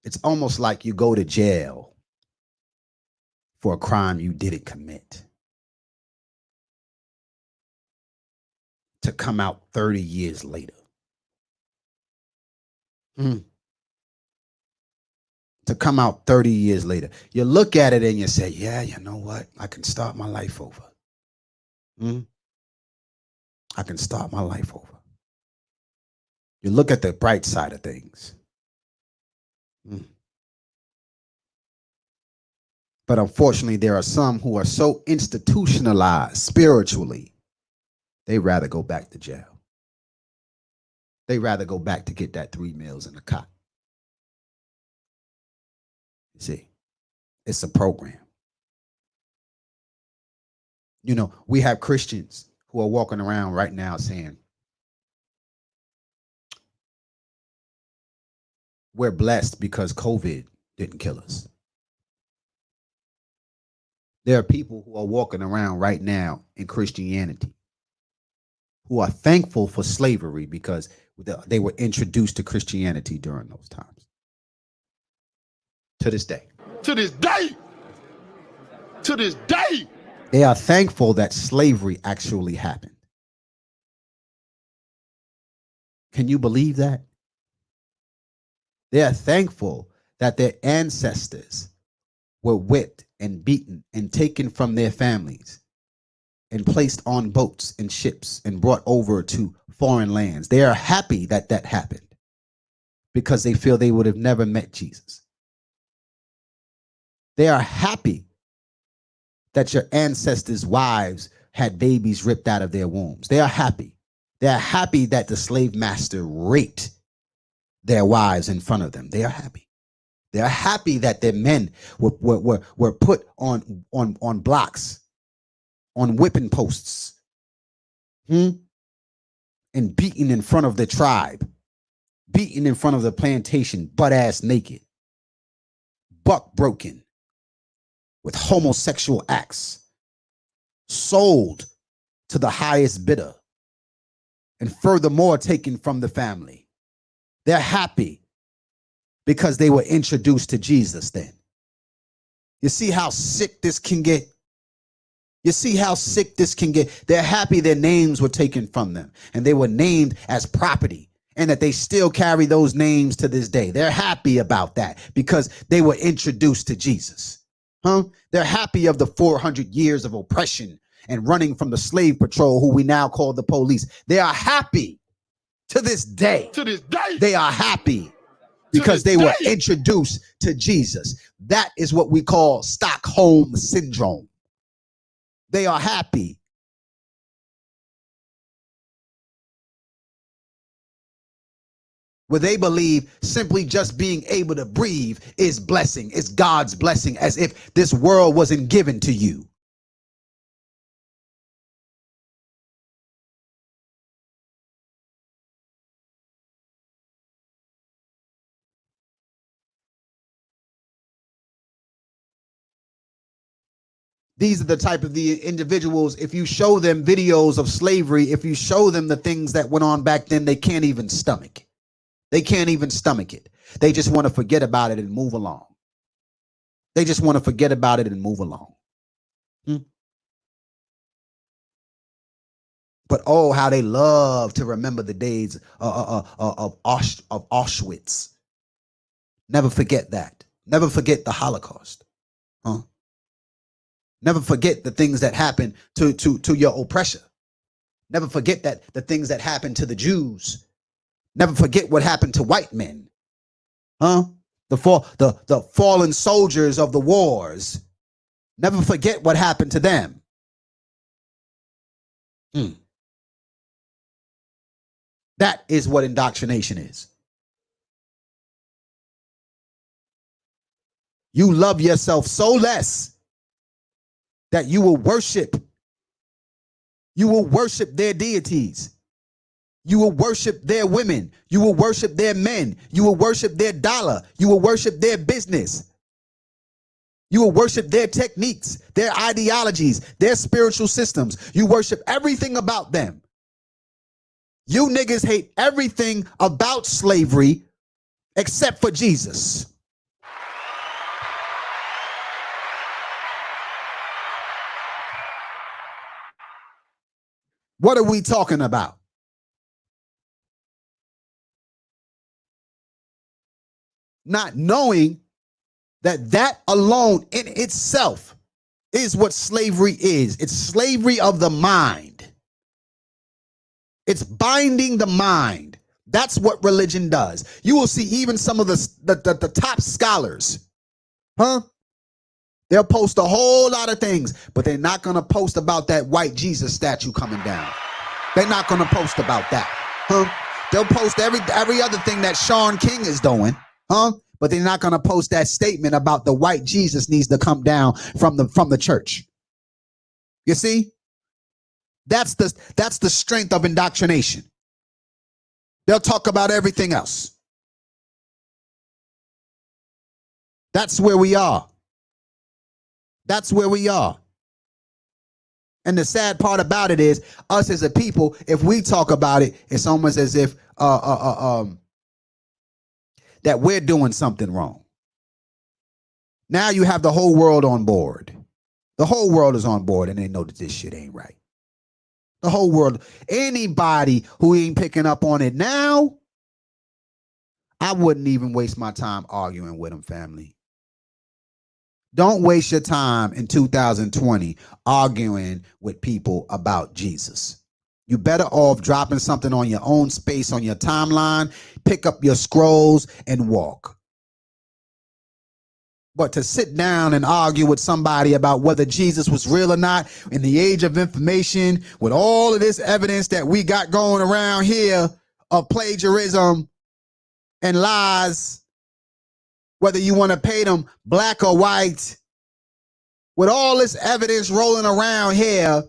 It's almost like you go to jail for a crime you didn't commit, to come out 30 years later. To come out 30 years later. You look at it and you say, yeah, you know what? I can start my life over. I can start my life over. You look at the bright side of things. But unfortunately, there are some who are so institutionalized spiritually, they rather go back to jail. They rather go back to get that 3 meals in the cot. You see, it's a program. You know, we have Christians who are walking around right now saying, we're blessed because COVID didn't kill us. There are people who are walking around right now in Christianity who are thankful for slavery because they were introduced to Christianity during those times. To this day. To this day. To this day. They are thankful that slavery actually happened. Can you believe that? They are thankful that their ancestors were whipped and beaten and taken from their families and placed on boats and ships and brought over to foreign lands. They are happy that that happened because they feel they would have never met Jesus. They are happy that your ancestors' wives had babies ripped out of their wombs. They are happy. They are happy that the slave master raped their wives in front of them. They are happy. They are happy that their men were put on blocks, on whipping posts, and beaten in front of the tribe, beaten in front of the plantation, butt-ass naked, buck broken, with homosexual acts, sold to the highest bidder, and furthermore taken from the family. They're happy because they were introduced to Jesus then. You see how sick this can get? You see how sick this can get? They're happy their names were taken from them and they were named as property and that they still carry those names to this day. They're happy about that because they were introduced to Jesus. They're happy of the 400 years of oppression and running from the slave patrol, who we now call the police. They are happy to this day. To this day. They are happy because they were introduced to Jesus. That is what we call Stockholm Syndrome. They are happy. Where they believe simply just being able to breathe is blessing. It's God's blessing, as if this world wasn't given to you. These are the type of the individuals, if you show them videos of slavery, if you show them the things that went on back then, they can't even stomach it. They can't even stomach it. They just want to forget about it and move along. They just want to forget about it and move along. But oh, how they love to remember the days of Auschwitz. Never forget that. Never forget the Holocaust. Never forget the things that happened to your oppressor. Never forget that the things that happened to the Jews. Never forget what happened to white men. The fallen soldiers of the wars. Never forget what happened to them. That is what indoctrination is. You love yourself so less that you will worship their deities. You will worship their women. You will worship their men. You will worship their dollar. You will worship their business. You will worship their techniques, their ideologies, their spiritual systems. You worship everything about them. You niggas hate everything about slavery except for Jesus. What are we talking about? Not knowing that alone in itself is what slavery is. It's slavery of the mind. It's binding the mind. That's what religion does. You will see even some of the top scholars, they'll post a whole lot of things, but they're not going to post about that white Jesus statue coming down. They're not going to post about that. They'll post every other thing that Sean King is doing, but they're not going to post that statement about the white Jesus needs to come down from the church. You see? That's the strength of indoctrination. They'll talk about everything else. That's where we are. That's where we are. And the sad part about it is, us as a people, if we talk about it, it's almost as if that we're doing something wrong. Now you have the whole world on board. The whole world is on board and they know that this shit ain't right. The whole world, anybody who ain't picking up on it now, I wouldn't even waste my time arguing with them, family. Don't waste your time in 2020 arguing with people about Jesus. You better off dropping something on your own space on your timeline, pick up your scrolls and walk. But to sit down and argue with somebody about whether Jesus was real or not in the age of information, with all of this evidence that we got going around here of plagiarism and lies, whether you want to pay them black or white, with all this evidence rolling around here,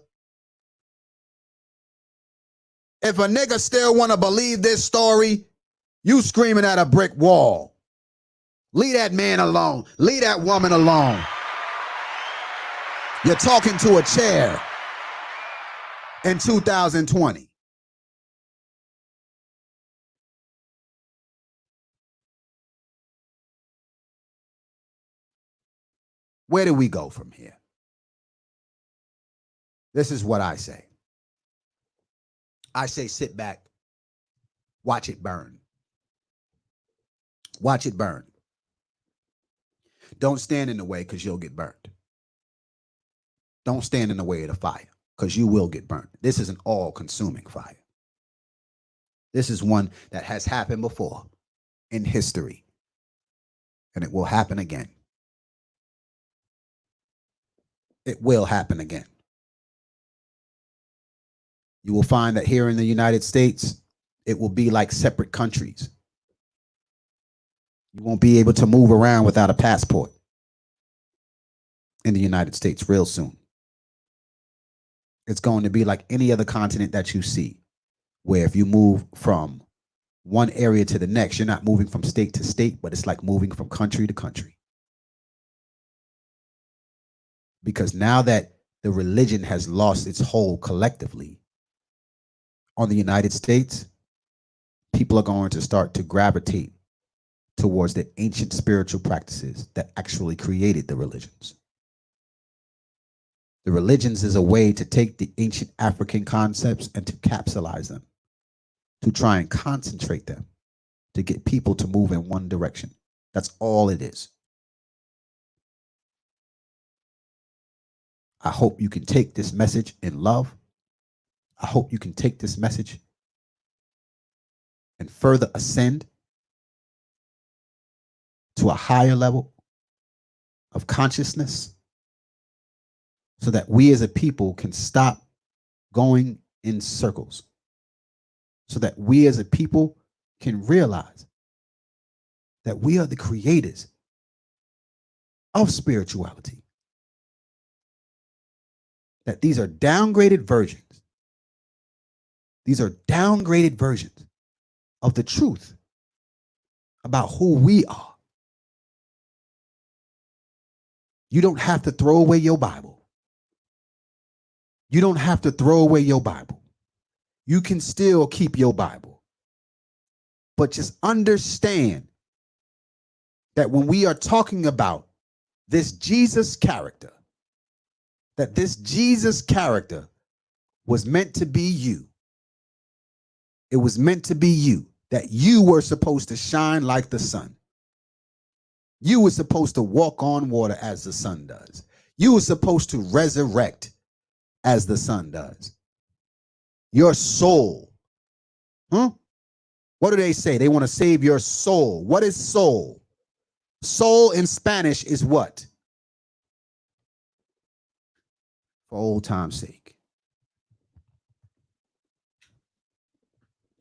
if a nigga still want to believe this story, you screaming at a brick wall. Leave that man alone. Leave that woman alone. You're talking to a chair in 2020. Where do we go from here? This is what I say. I say sit back, watch it burn. Watch it burn. Don't stand in the way because you'll get burned. Don't stand in the way of the fire because you will get burned. This is an all-consuming fire. This is one that has happened before in history, and it will happen again. It will happen again. You will find that here in the United States, it will be like separate countries. You won't be able to move around without a passport in the United States real soon. It's going to be like any other continent that you see, where if you move from one area to the next, you're not moving from state to state, but it's like moving from country to country. Because now that the religion has lost its hold collectively on the United States, people are going to start to gravitate towards the ancient spiritual practices that actually created the religions. The religions is a way to take the ancient African concepts and to capsulize them, to try and concentrate them, to get people to move in one direction. That's all it is. I hope you can take this message in love. I hope you can take this message and further ascend to a higher level of consciousness so that we as a people can stop going in circles, so that we as a people can realize that we are the creators of spirituality, that these are downgraded versions. These are downgraded versions of the truth about who we are. You don't have to throw away your Bible. You don't have to throw away your Bible. You can still keep your Bible. But just understand that when we are talking about this Jesus character, that this Jesus character was meant to be you. It was meant to be you, that you were supposed to shine like the sun. You were supposed to walk on water as the sun does. You were supposed to resurrect as the sun does. Your soul. What do they say? They want to save your soul. What is soul? Soul in Spanish is what? For old time's sake.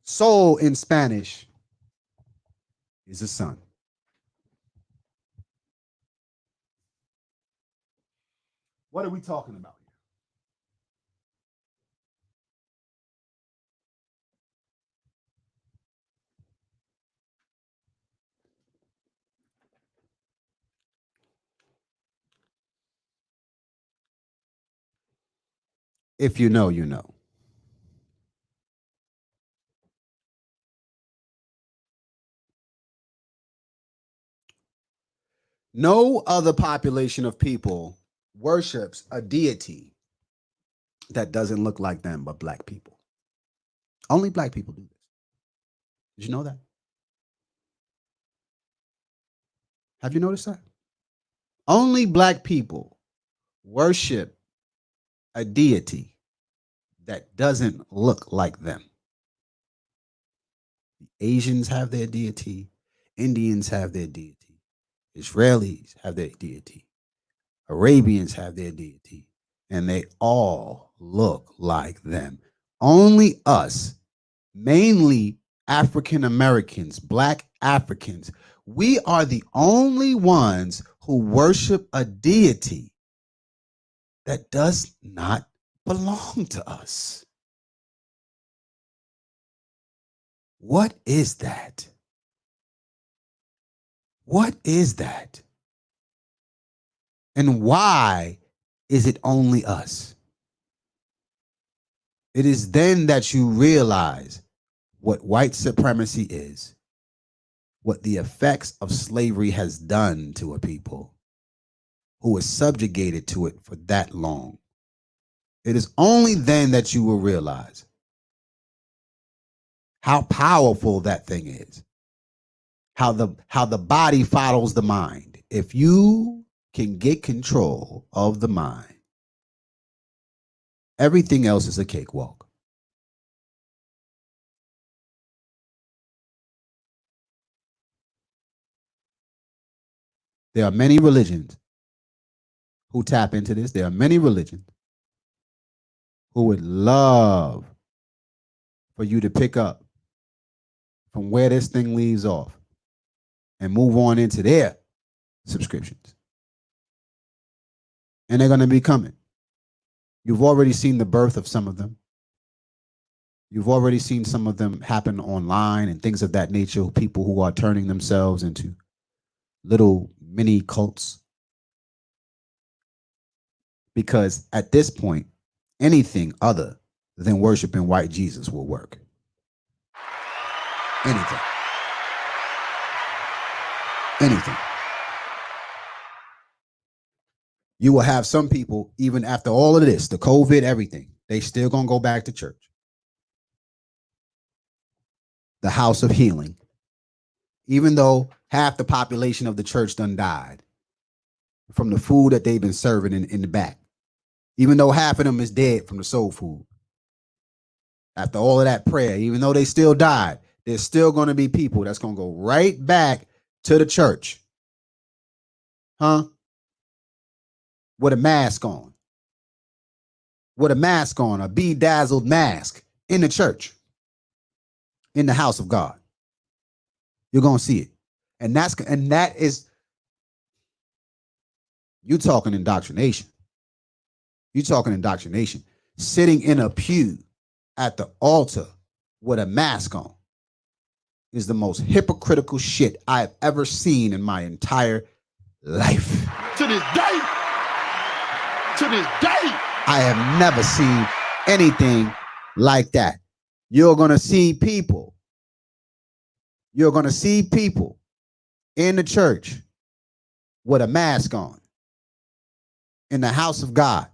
Soul in Spanish is the sun. What are we talking about here? If you know, you know. No other population of people worships a deity that doesn't look like them but black people. Only black people do this. Did you know that? Have you noticed that? Only black people worship a deity that doesn't look like them. Asians have their deity. Indians have their deity. Israelis have their deity. Arabians have their deity. And they all look like them. Only us, mainly African Americans, black Africans, we are the only ones who worship a deity that does not belong to us. What is that? What is that? And why is it only us? It is then that you realize what white supremacy is, what the effects of slavery has done to a people, who is subjugated to it for that long. It is only then that you will realize how powerful that thing is. How the body follows the mind. If you can get control of the mind, everything else is a cakewalk. There are many religions who tap into this. There are many religions who would love for you to pick up from where this thing leaves off and move on into their subscriptions. And they're going to be coming. You've already seen the birth of some of them. You've already seen some of them happen online and things of that nature, people who are turning themselves into little mini cults. Because at this point, anything other than worshiping white Jesus will work. Anything. Anything. You will have some people, even after all of this, the COVID, everything, they still gonna go back to church. The house of healing. Even though half the population of the church done died from the food that they've been serving in the back. Even though half of them is dead from the soul food. After all of that prayer, even though they still died, there's still going to be people that's going to go right back to the church. Huh? With a mask on. With a mask on, a bedazzled mask in the church. In the house of God. You're going to see it. And that is, you talking indoctrination. You talking indoctrination. Sitting in a pew at the altar with a mask on is the most hypocritical shit I've ever seen in my entire life. To this day. I have never seen anything like that. You're going to see people. You're going to see people in the church with a mask on in the house of God.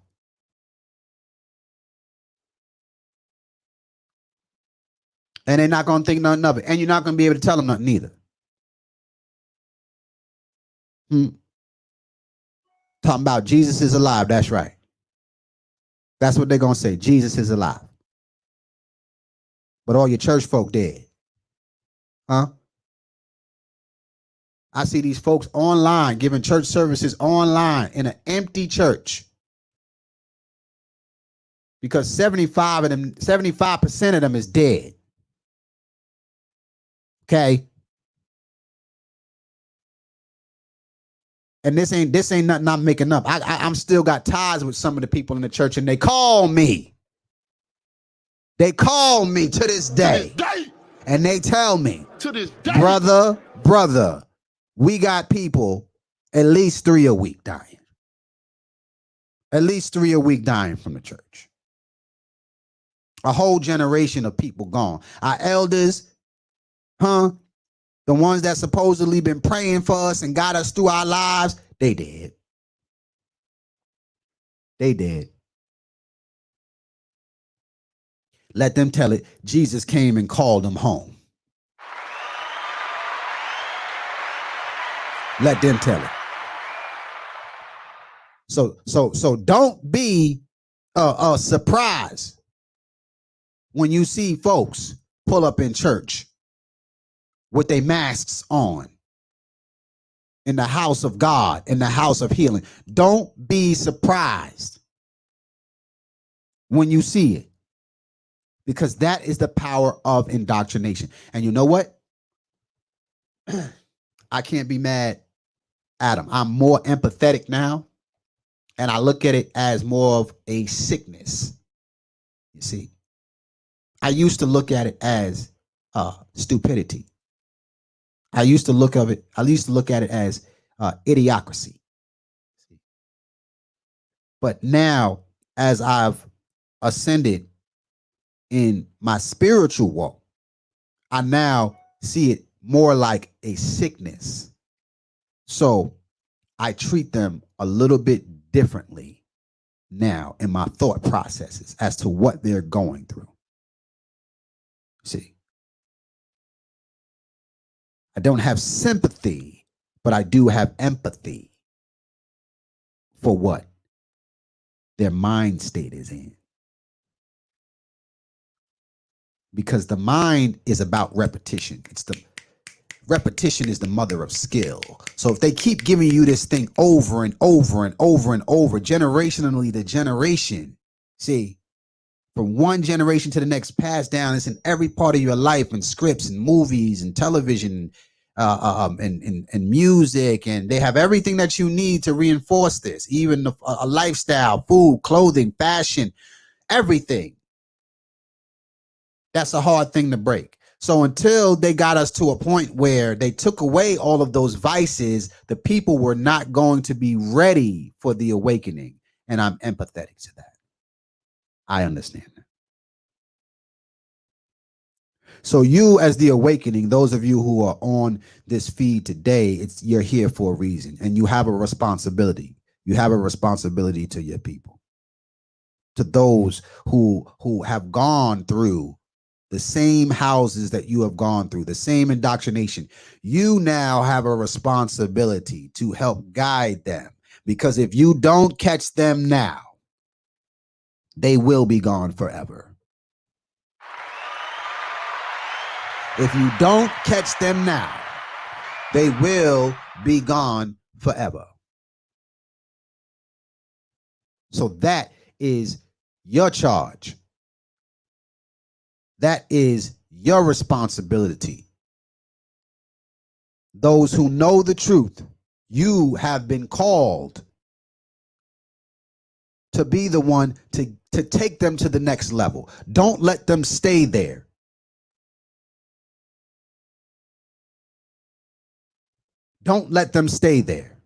And they're not going to think nothing of it. And you're not going to be able to tell them nothing either. Talking about Jesus is alive. That's right. That's what they're going to say. Jesus is alive. But all your church folk dead. Huh? I see these folks online giving church services online in an empty church. Because 75% of them is dead. Okay. And this ain't nothing I'm making up. I'm still got ties with some of the people in the church, and they call me. They call me to this day. And they tell me, To this day. brother, we got people at least 3 a week dying. At least 3 a week dying from the church. A whole generation of people gone. Our elders, the ones that supposedly been praying for us and got us through our lives, they dead. They dead. Let them tell it. Jesus came and called them home. Let them tell it. So don't be surprised when you see folks pull up in church with their masks on in the house of God, in the house of healing. Don't be surprised when you see it, because that is the power of indoctrination. And you know what? I can't be mad at them. I'm more empathetic now, and I look at it as more of a sickness. You see, I used to look at it as stupidity. I used to look at it as idiocracy. But now, as I've ascended in my spiritual walk, I now see it more like a sickness. So I treat them a little bit differently now in my thought processes as to what they're going through. See, I don't have sympathy, but I do have empathy for what their mind state is in. Because the mind is about repetition. Repetition is the mother of skill. So if they keep giving you this thing over and over and over and over, generationally to generation, see, from one generation to the next, passed down, it's in every part of your life, and scripts and movies and television, and music, and they have everything that you need to reinforce this, even a lifestyle, food, clothing, fashion, everything. That's a hard thing to break. So until they got us to a point where they took away all of those vices, the people were not going to be ready for the awakening. And I'm empathetic to that. I understand that. So you, as the awakening, those of you who are on this feed today, you're here for a reason, and you have a responsibility. You have a responsibility to your people, to those who have gone through the same houses that you have gone through, the same indoctrination. You now have a responsibility to help guide them, because if you don't catch them now, they will be gone forever. If you don't catch them now, they will be gone forever. So that is your charge. That is your responsibility. Those who know the truth, you have been called to be the one to take them to the next level. Don't let them stay there. Don't let them stay there.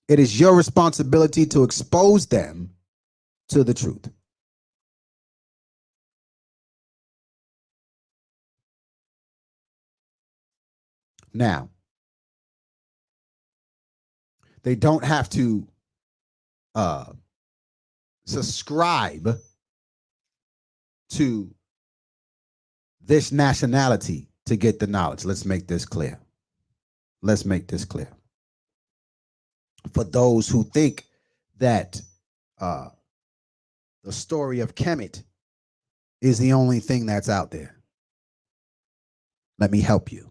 It is your responsibility to expose them to the truth. Now, they don't have to subscribe to this nationality to get the knowledge. Let's make this clear. Let's make this clear. For those who think that the story of Kemet is the only thing that's out there, let me help you.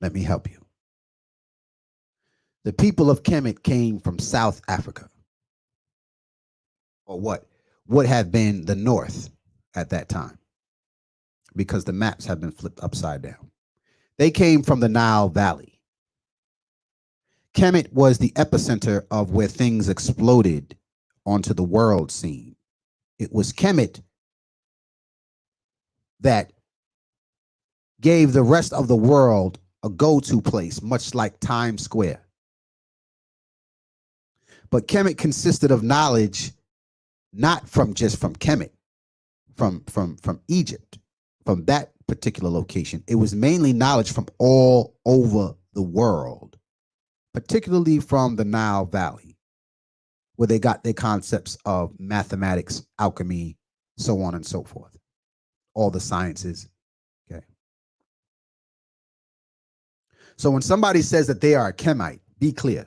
Let me help you. The people of Kemet came from South Africa, or what would have been the North at that time, because the maps have been flipped upside down. They came from the Nile Valley. Kemet was the epicenter of where things exploded onto the world scene. It was Kemet that gave the rest of the world a go-to place, much like Times Square. But Kemet consisted of knowledge, not from just from Kemet, from Egypt, from that particular location. It was mainly knowledge from all over the world, particularly from the Nile Valley, where they got their concepts of mathematics, alchemy, so on and so forth, all the sciences. Okay. So when somebody says that they are a Kemite, be clear.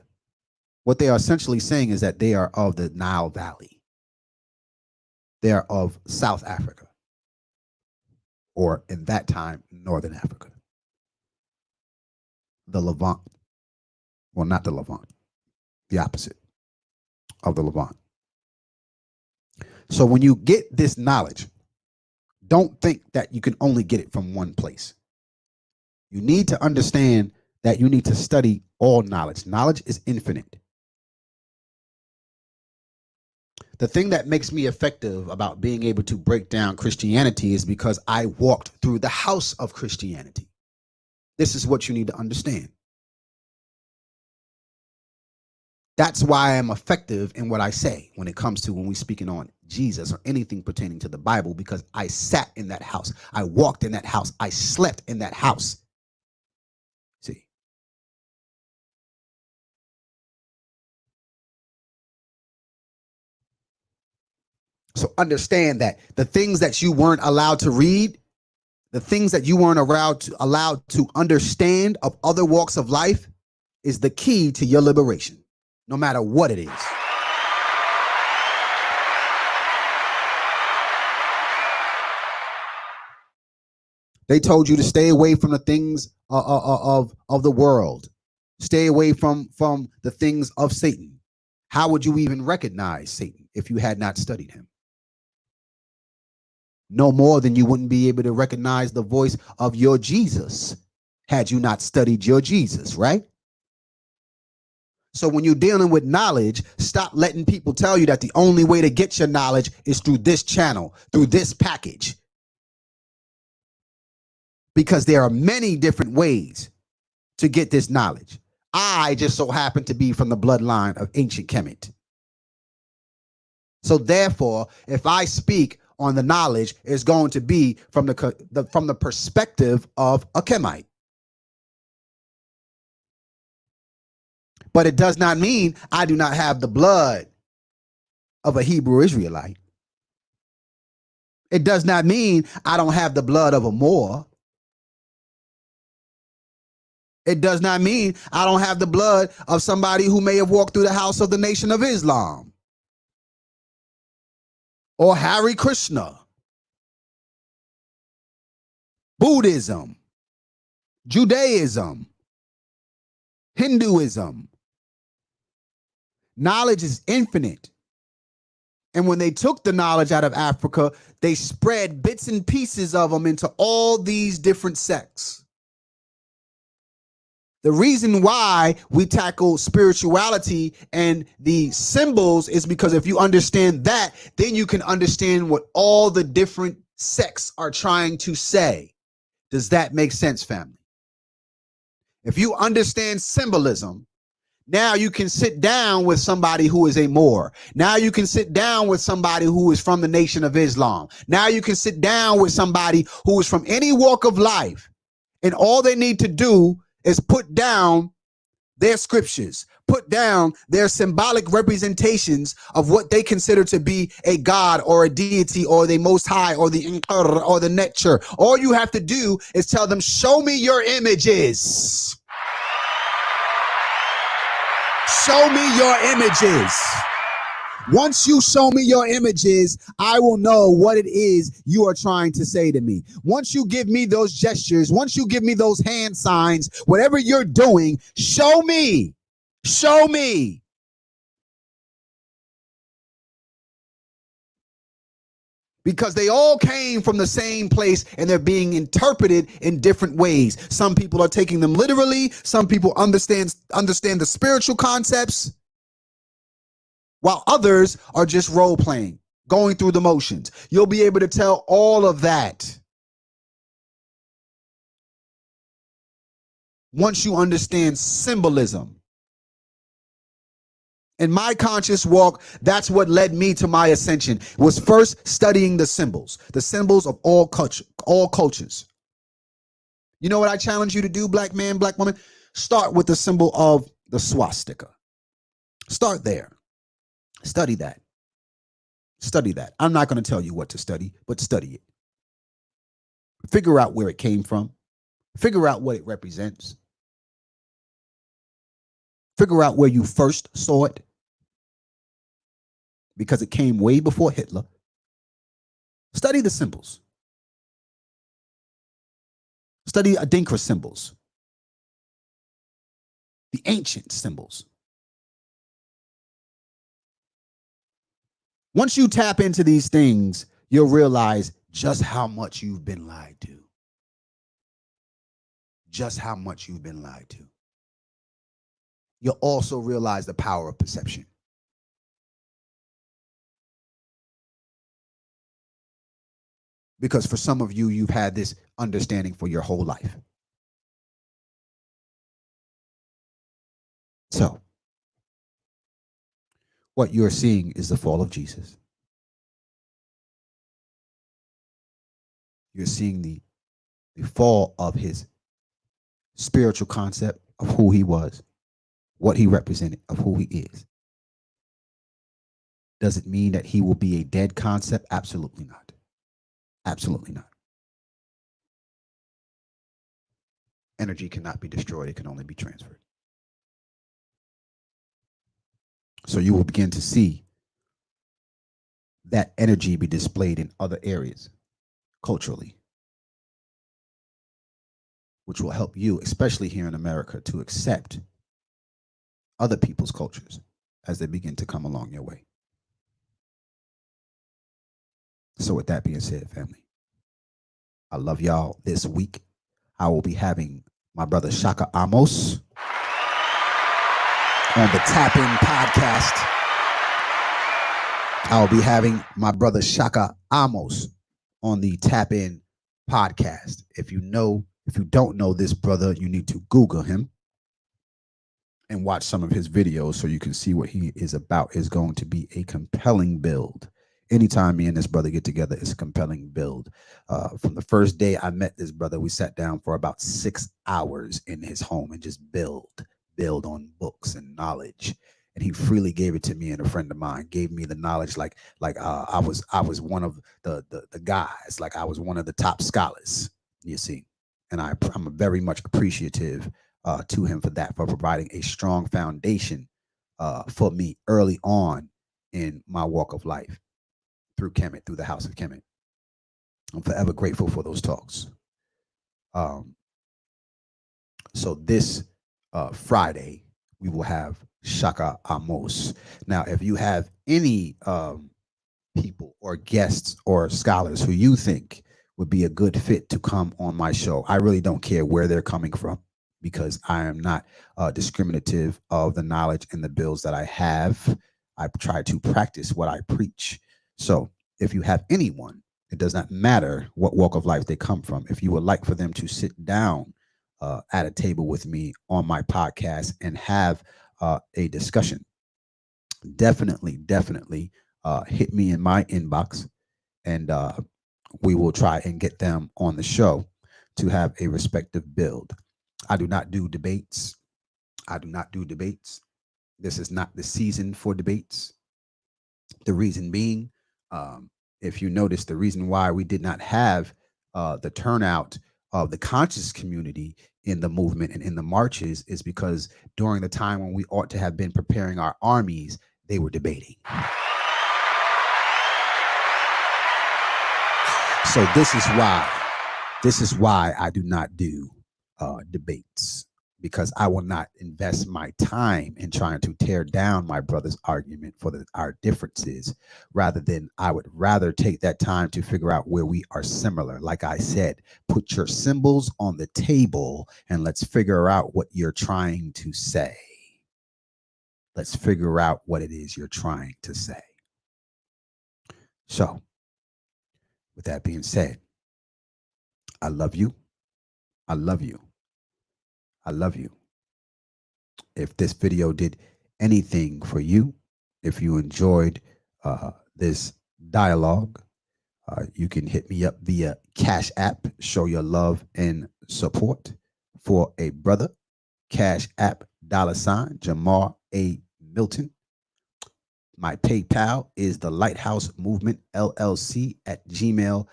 What they are essentially saying is that they are of the Nile Valley. They are of South Africa, or in that time, Northern Africa. The Levant. Well, not the Levant, the opposite of the Levant. So when you get this knowledge, don't think that you can only get it from one place. You need to understand that you need to study all knowledge. Knowledge is infinite. The thing that makes me effective about being able to break down Christianity is because I walked through the house of Christianity. This is what you need to understand. That's why I'm effective in what I say when it comes to when we're speaking on Jesus or anything pertaining to the Bible, because I sat in that house. I walked in that house. I slept in that house. See, So understand that the things that you weren't allowed to read, the things that you weren't allowed to understand of other walks of life is the key to your liberation, no matter what it is. They told you to stay away from the things of the world. Stay away from the things of Satan. How would you even recognize Satan if you had not studied him? No more than you wouldn't be able to recognize the voice of your Jesus had you not studied your Jesus, right? So when you're dealing with knowledge, stop letting people tell you that the only way to get your knowledge is through this channel, through this package. Because there are many different ways to get this knowledge. I just so happen to be from the bloodline of ancient Kemet. So therefore, if I speak on the knowledge, it's going to be from the perspective of a Kemite. But it does not mean I do not have the blood of a Hebrew Israelite. It does not mean I don't have the blood of a Moor. It does not mean I don't have the blood of somebody who may have walked through the house of the Nation of Islam or Hare Krishna, Buddhism, Judaism, Hinduism. Knowledge is infinite. And when they took the knowledge out of Africa, they spread bits and pieces of them into all these different sects. The reason why we tackle spirituality and the symbols is because if you understand that, then you can understand what all the different sects are trying to say. Does that make sense, family? If you understand symbolism, now you can sit down with somebody who is a Moor. Now you can sit down with somebody who is from the Nation of Islam. Now you can sit down with somebody who is from any walk of life. And all they need to do is put down their scriptures, put down their symbolic representations of what they consider to be a god or a deity or the Most High or the Inkar or the Nature. All you have to do is tell them, show me your images. Show me your images. Once you show me your images, I will know what it is you are trying to say to me. Once you give me those gestures, once you give me those hand signs, whatever you're doing, show me. Show me. Because they all came from the same place and they're being interpreted in different ways. Some people are taking them literally. Some people understand the spiritual concepts, while others are just role playing, going through the motions. You'll be able to tell all of that once you understand symbolism. In my conscious walk, that's what led me to my ascension, was first studying the symbols of all cultures. You know what I challenge you to do, black man, black woman? Start with the symbol of the swastika. Start there. Study that. Study that. I'm not going to tell you what to study, but study it. Figure out where it came from. Figure out what it represents. Figure out where you first saw it, because it came way before Hitler. Study the symbols. Study Adinkra symbols. The ancient symbols. Once you tap into these things, you'll realize just how much you've been lied to. Just how much you've been lied to. You'll also realize the power of perception. Because for some of you, you've had this understanding for your whole life. So, what you're seeing is the fall of Jesus. You're seeing the fall of his spiritual concept of who he was, what he represented, of who he is. Does it mean that he will be a dead concept? Absolutely not. Absolutely not. Energy cannot be destroyed. It can only be transferred. So you will begin to see that energy be displayed in other areas culturally, which will help you, especially here in America, to accept other people's cultures as they begin to come along your way. So with that being said, family, I love y'all. This week, I will be having my brother Shaka Amos on the Tap In podcast. I'll be having my brother Shaka Amos on the Tap In podcast. If you don't know this brother, you need to Google him and watch some of his videos so you can see what he is about. It's going to be a compelling build. Anytime me and this brother get together, it's a compelling build. From the first day I met this brother, we sat down for about 6 hours in his home and just build on books and knowledge. And he freely gave it to me, and a friend of mine gave me the knowledge like I was one of the guys, like I was one of the top scholars, you see. And I'm very much appreciative to him for that, for providing a strong foundation for me early on in my walk of life through Kemet, through the House of Kemet. I'm forever grateful for those talks. So this Friday, we will have Shaka Amos. Now, if you have any people or guests or scholars who you think would be a good fit to come on my show, I really don't care where they're coming from, because I am not discriminative of the knowledge and the bills that I have. I try to practice what I preach. So if you have anyone, it does not matter what walk of life they come from, if you would like for them to sit down at a table with me on my podcast and have a discussion, definitely hit me in my inbox, and we will try and get them on the show to have a respective build. I do not do debates. This is not the season for debates. The reason being, if you notice, the reason why we did not have the turnout of the conscious community in the movement and in the marches is because during the time when we ought to have been preparing our armies, they were debating. So this is why I do not do debates, because I will not invest my time in trying to tear down my brother's argument for our differences. I would rather take that time to figure out where we are similar. Like I said, put your symbols on the table and let's figure out what you're trying to say. Let's figure out what it is you're trying to say. So, with that being said, I love you. I love you. I love you. If this video did anything for you, if you enjoyed this dialogue, you can hit me up via Cash App. Show your love and support for a brother. Cash App $ Jamar A. Milton. My PayPal is the Lighthouse Movement LLC at gmail.com.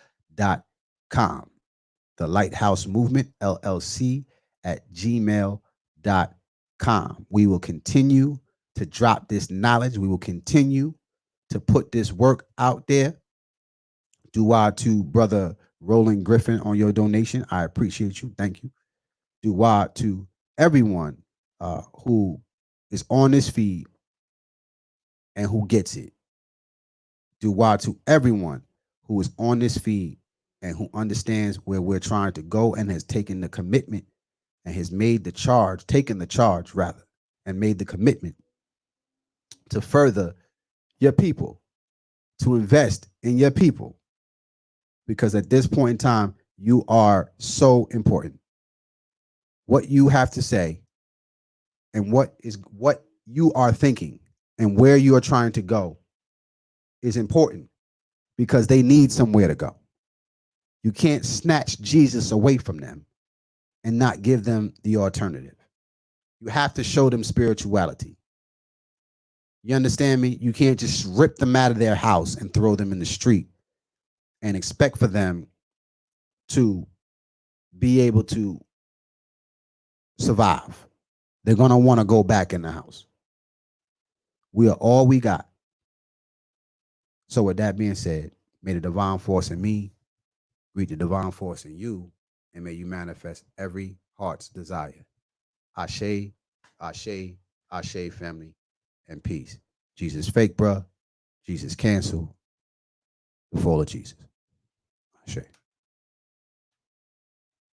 The Lighthouse Movement LLC at gmail.com. We will continue to drop this knowledge. We will continue to put this work out there. Dua to brother Roland Griffin on your donation. I appreciate you. Thank you. Dua to everyone who is on this feed and who gets it. Dua to everyone who is on this feed and who understands where we're trying to go and has taken the commitment and has made the charge, taken the charge rather, and made the commitment to further your people, to invest in your people. Because at this point in time, you are so important. What you have to say and what you are thinking and where you are trying to go is important, because they need somewhere to go. You can't snatch Jesus away from them and not give them the alternative. You have to show them spirituality. You understand me? You can't just rip them out of their house and throw them in the street and expect for them to be able to survive. They're going to want to go back in the house. We are all we got. So with that being said, may the divine force in me greet the divine force in you, and may you manifest every heart's desire. Ashe, Ashe, Ashe, family, and peace. Jesus fake, bruh. Jesus cancel. The fall of Jesus. Ashe.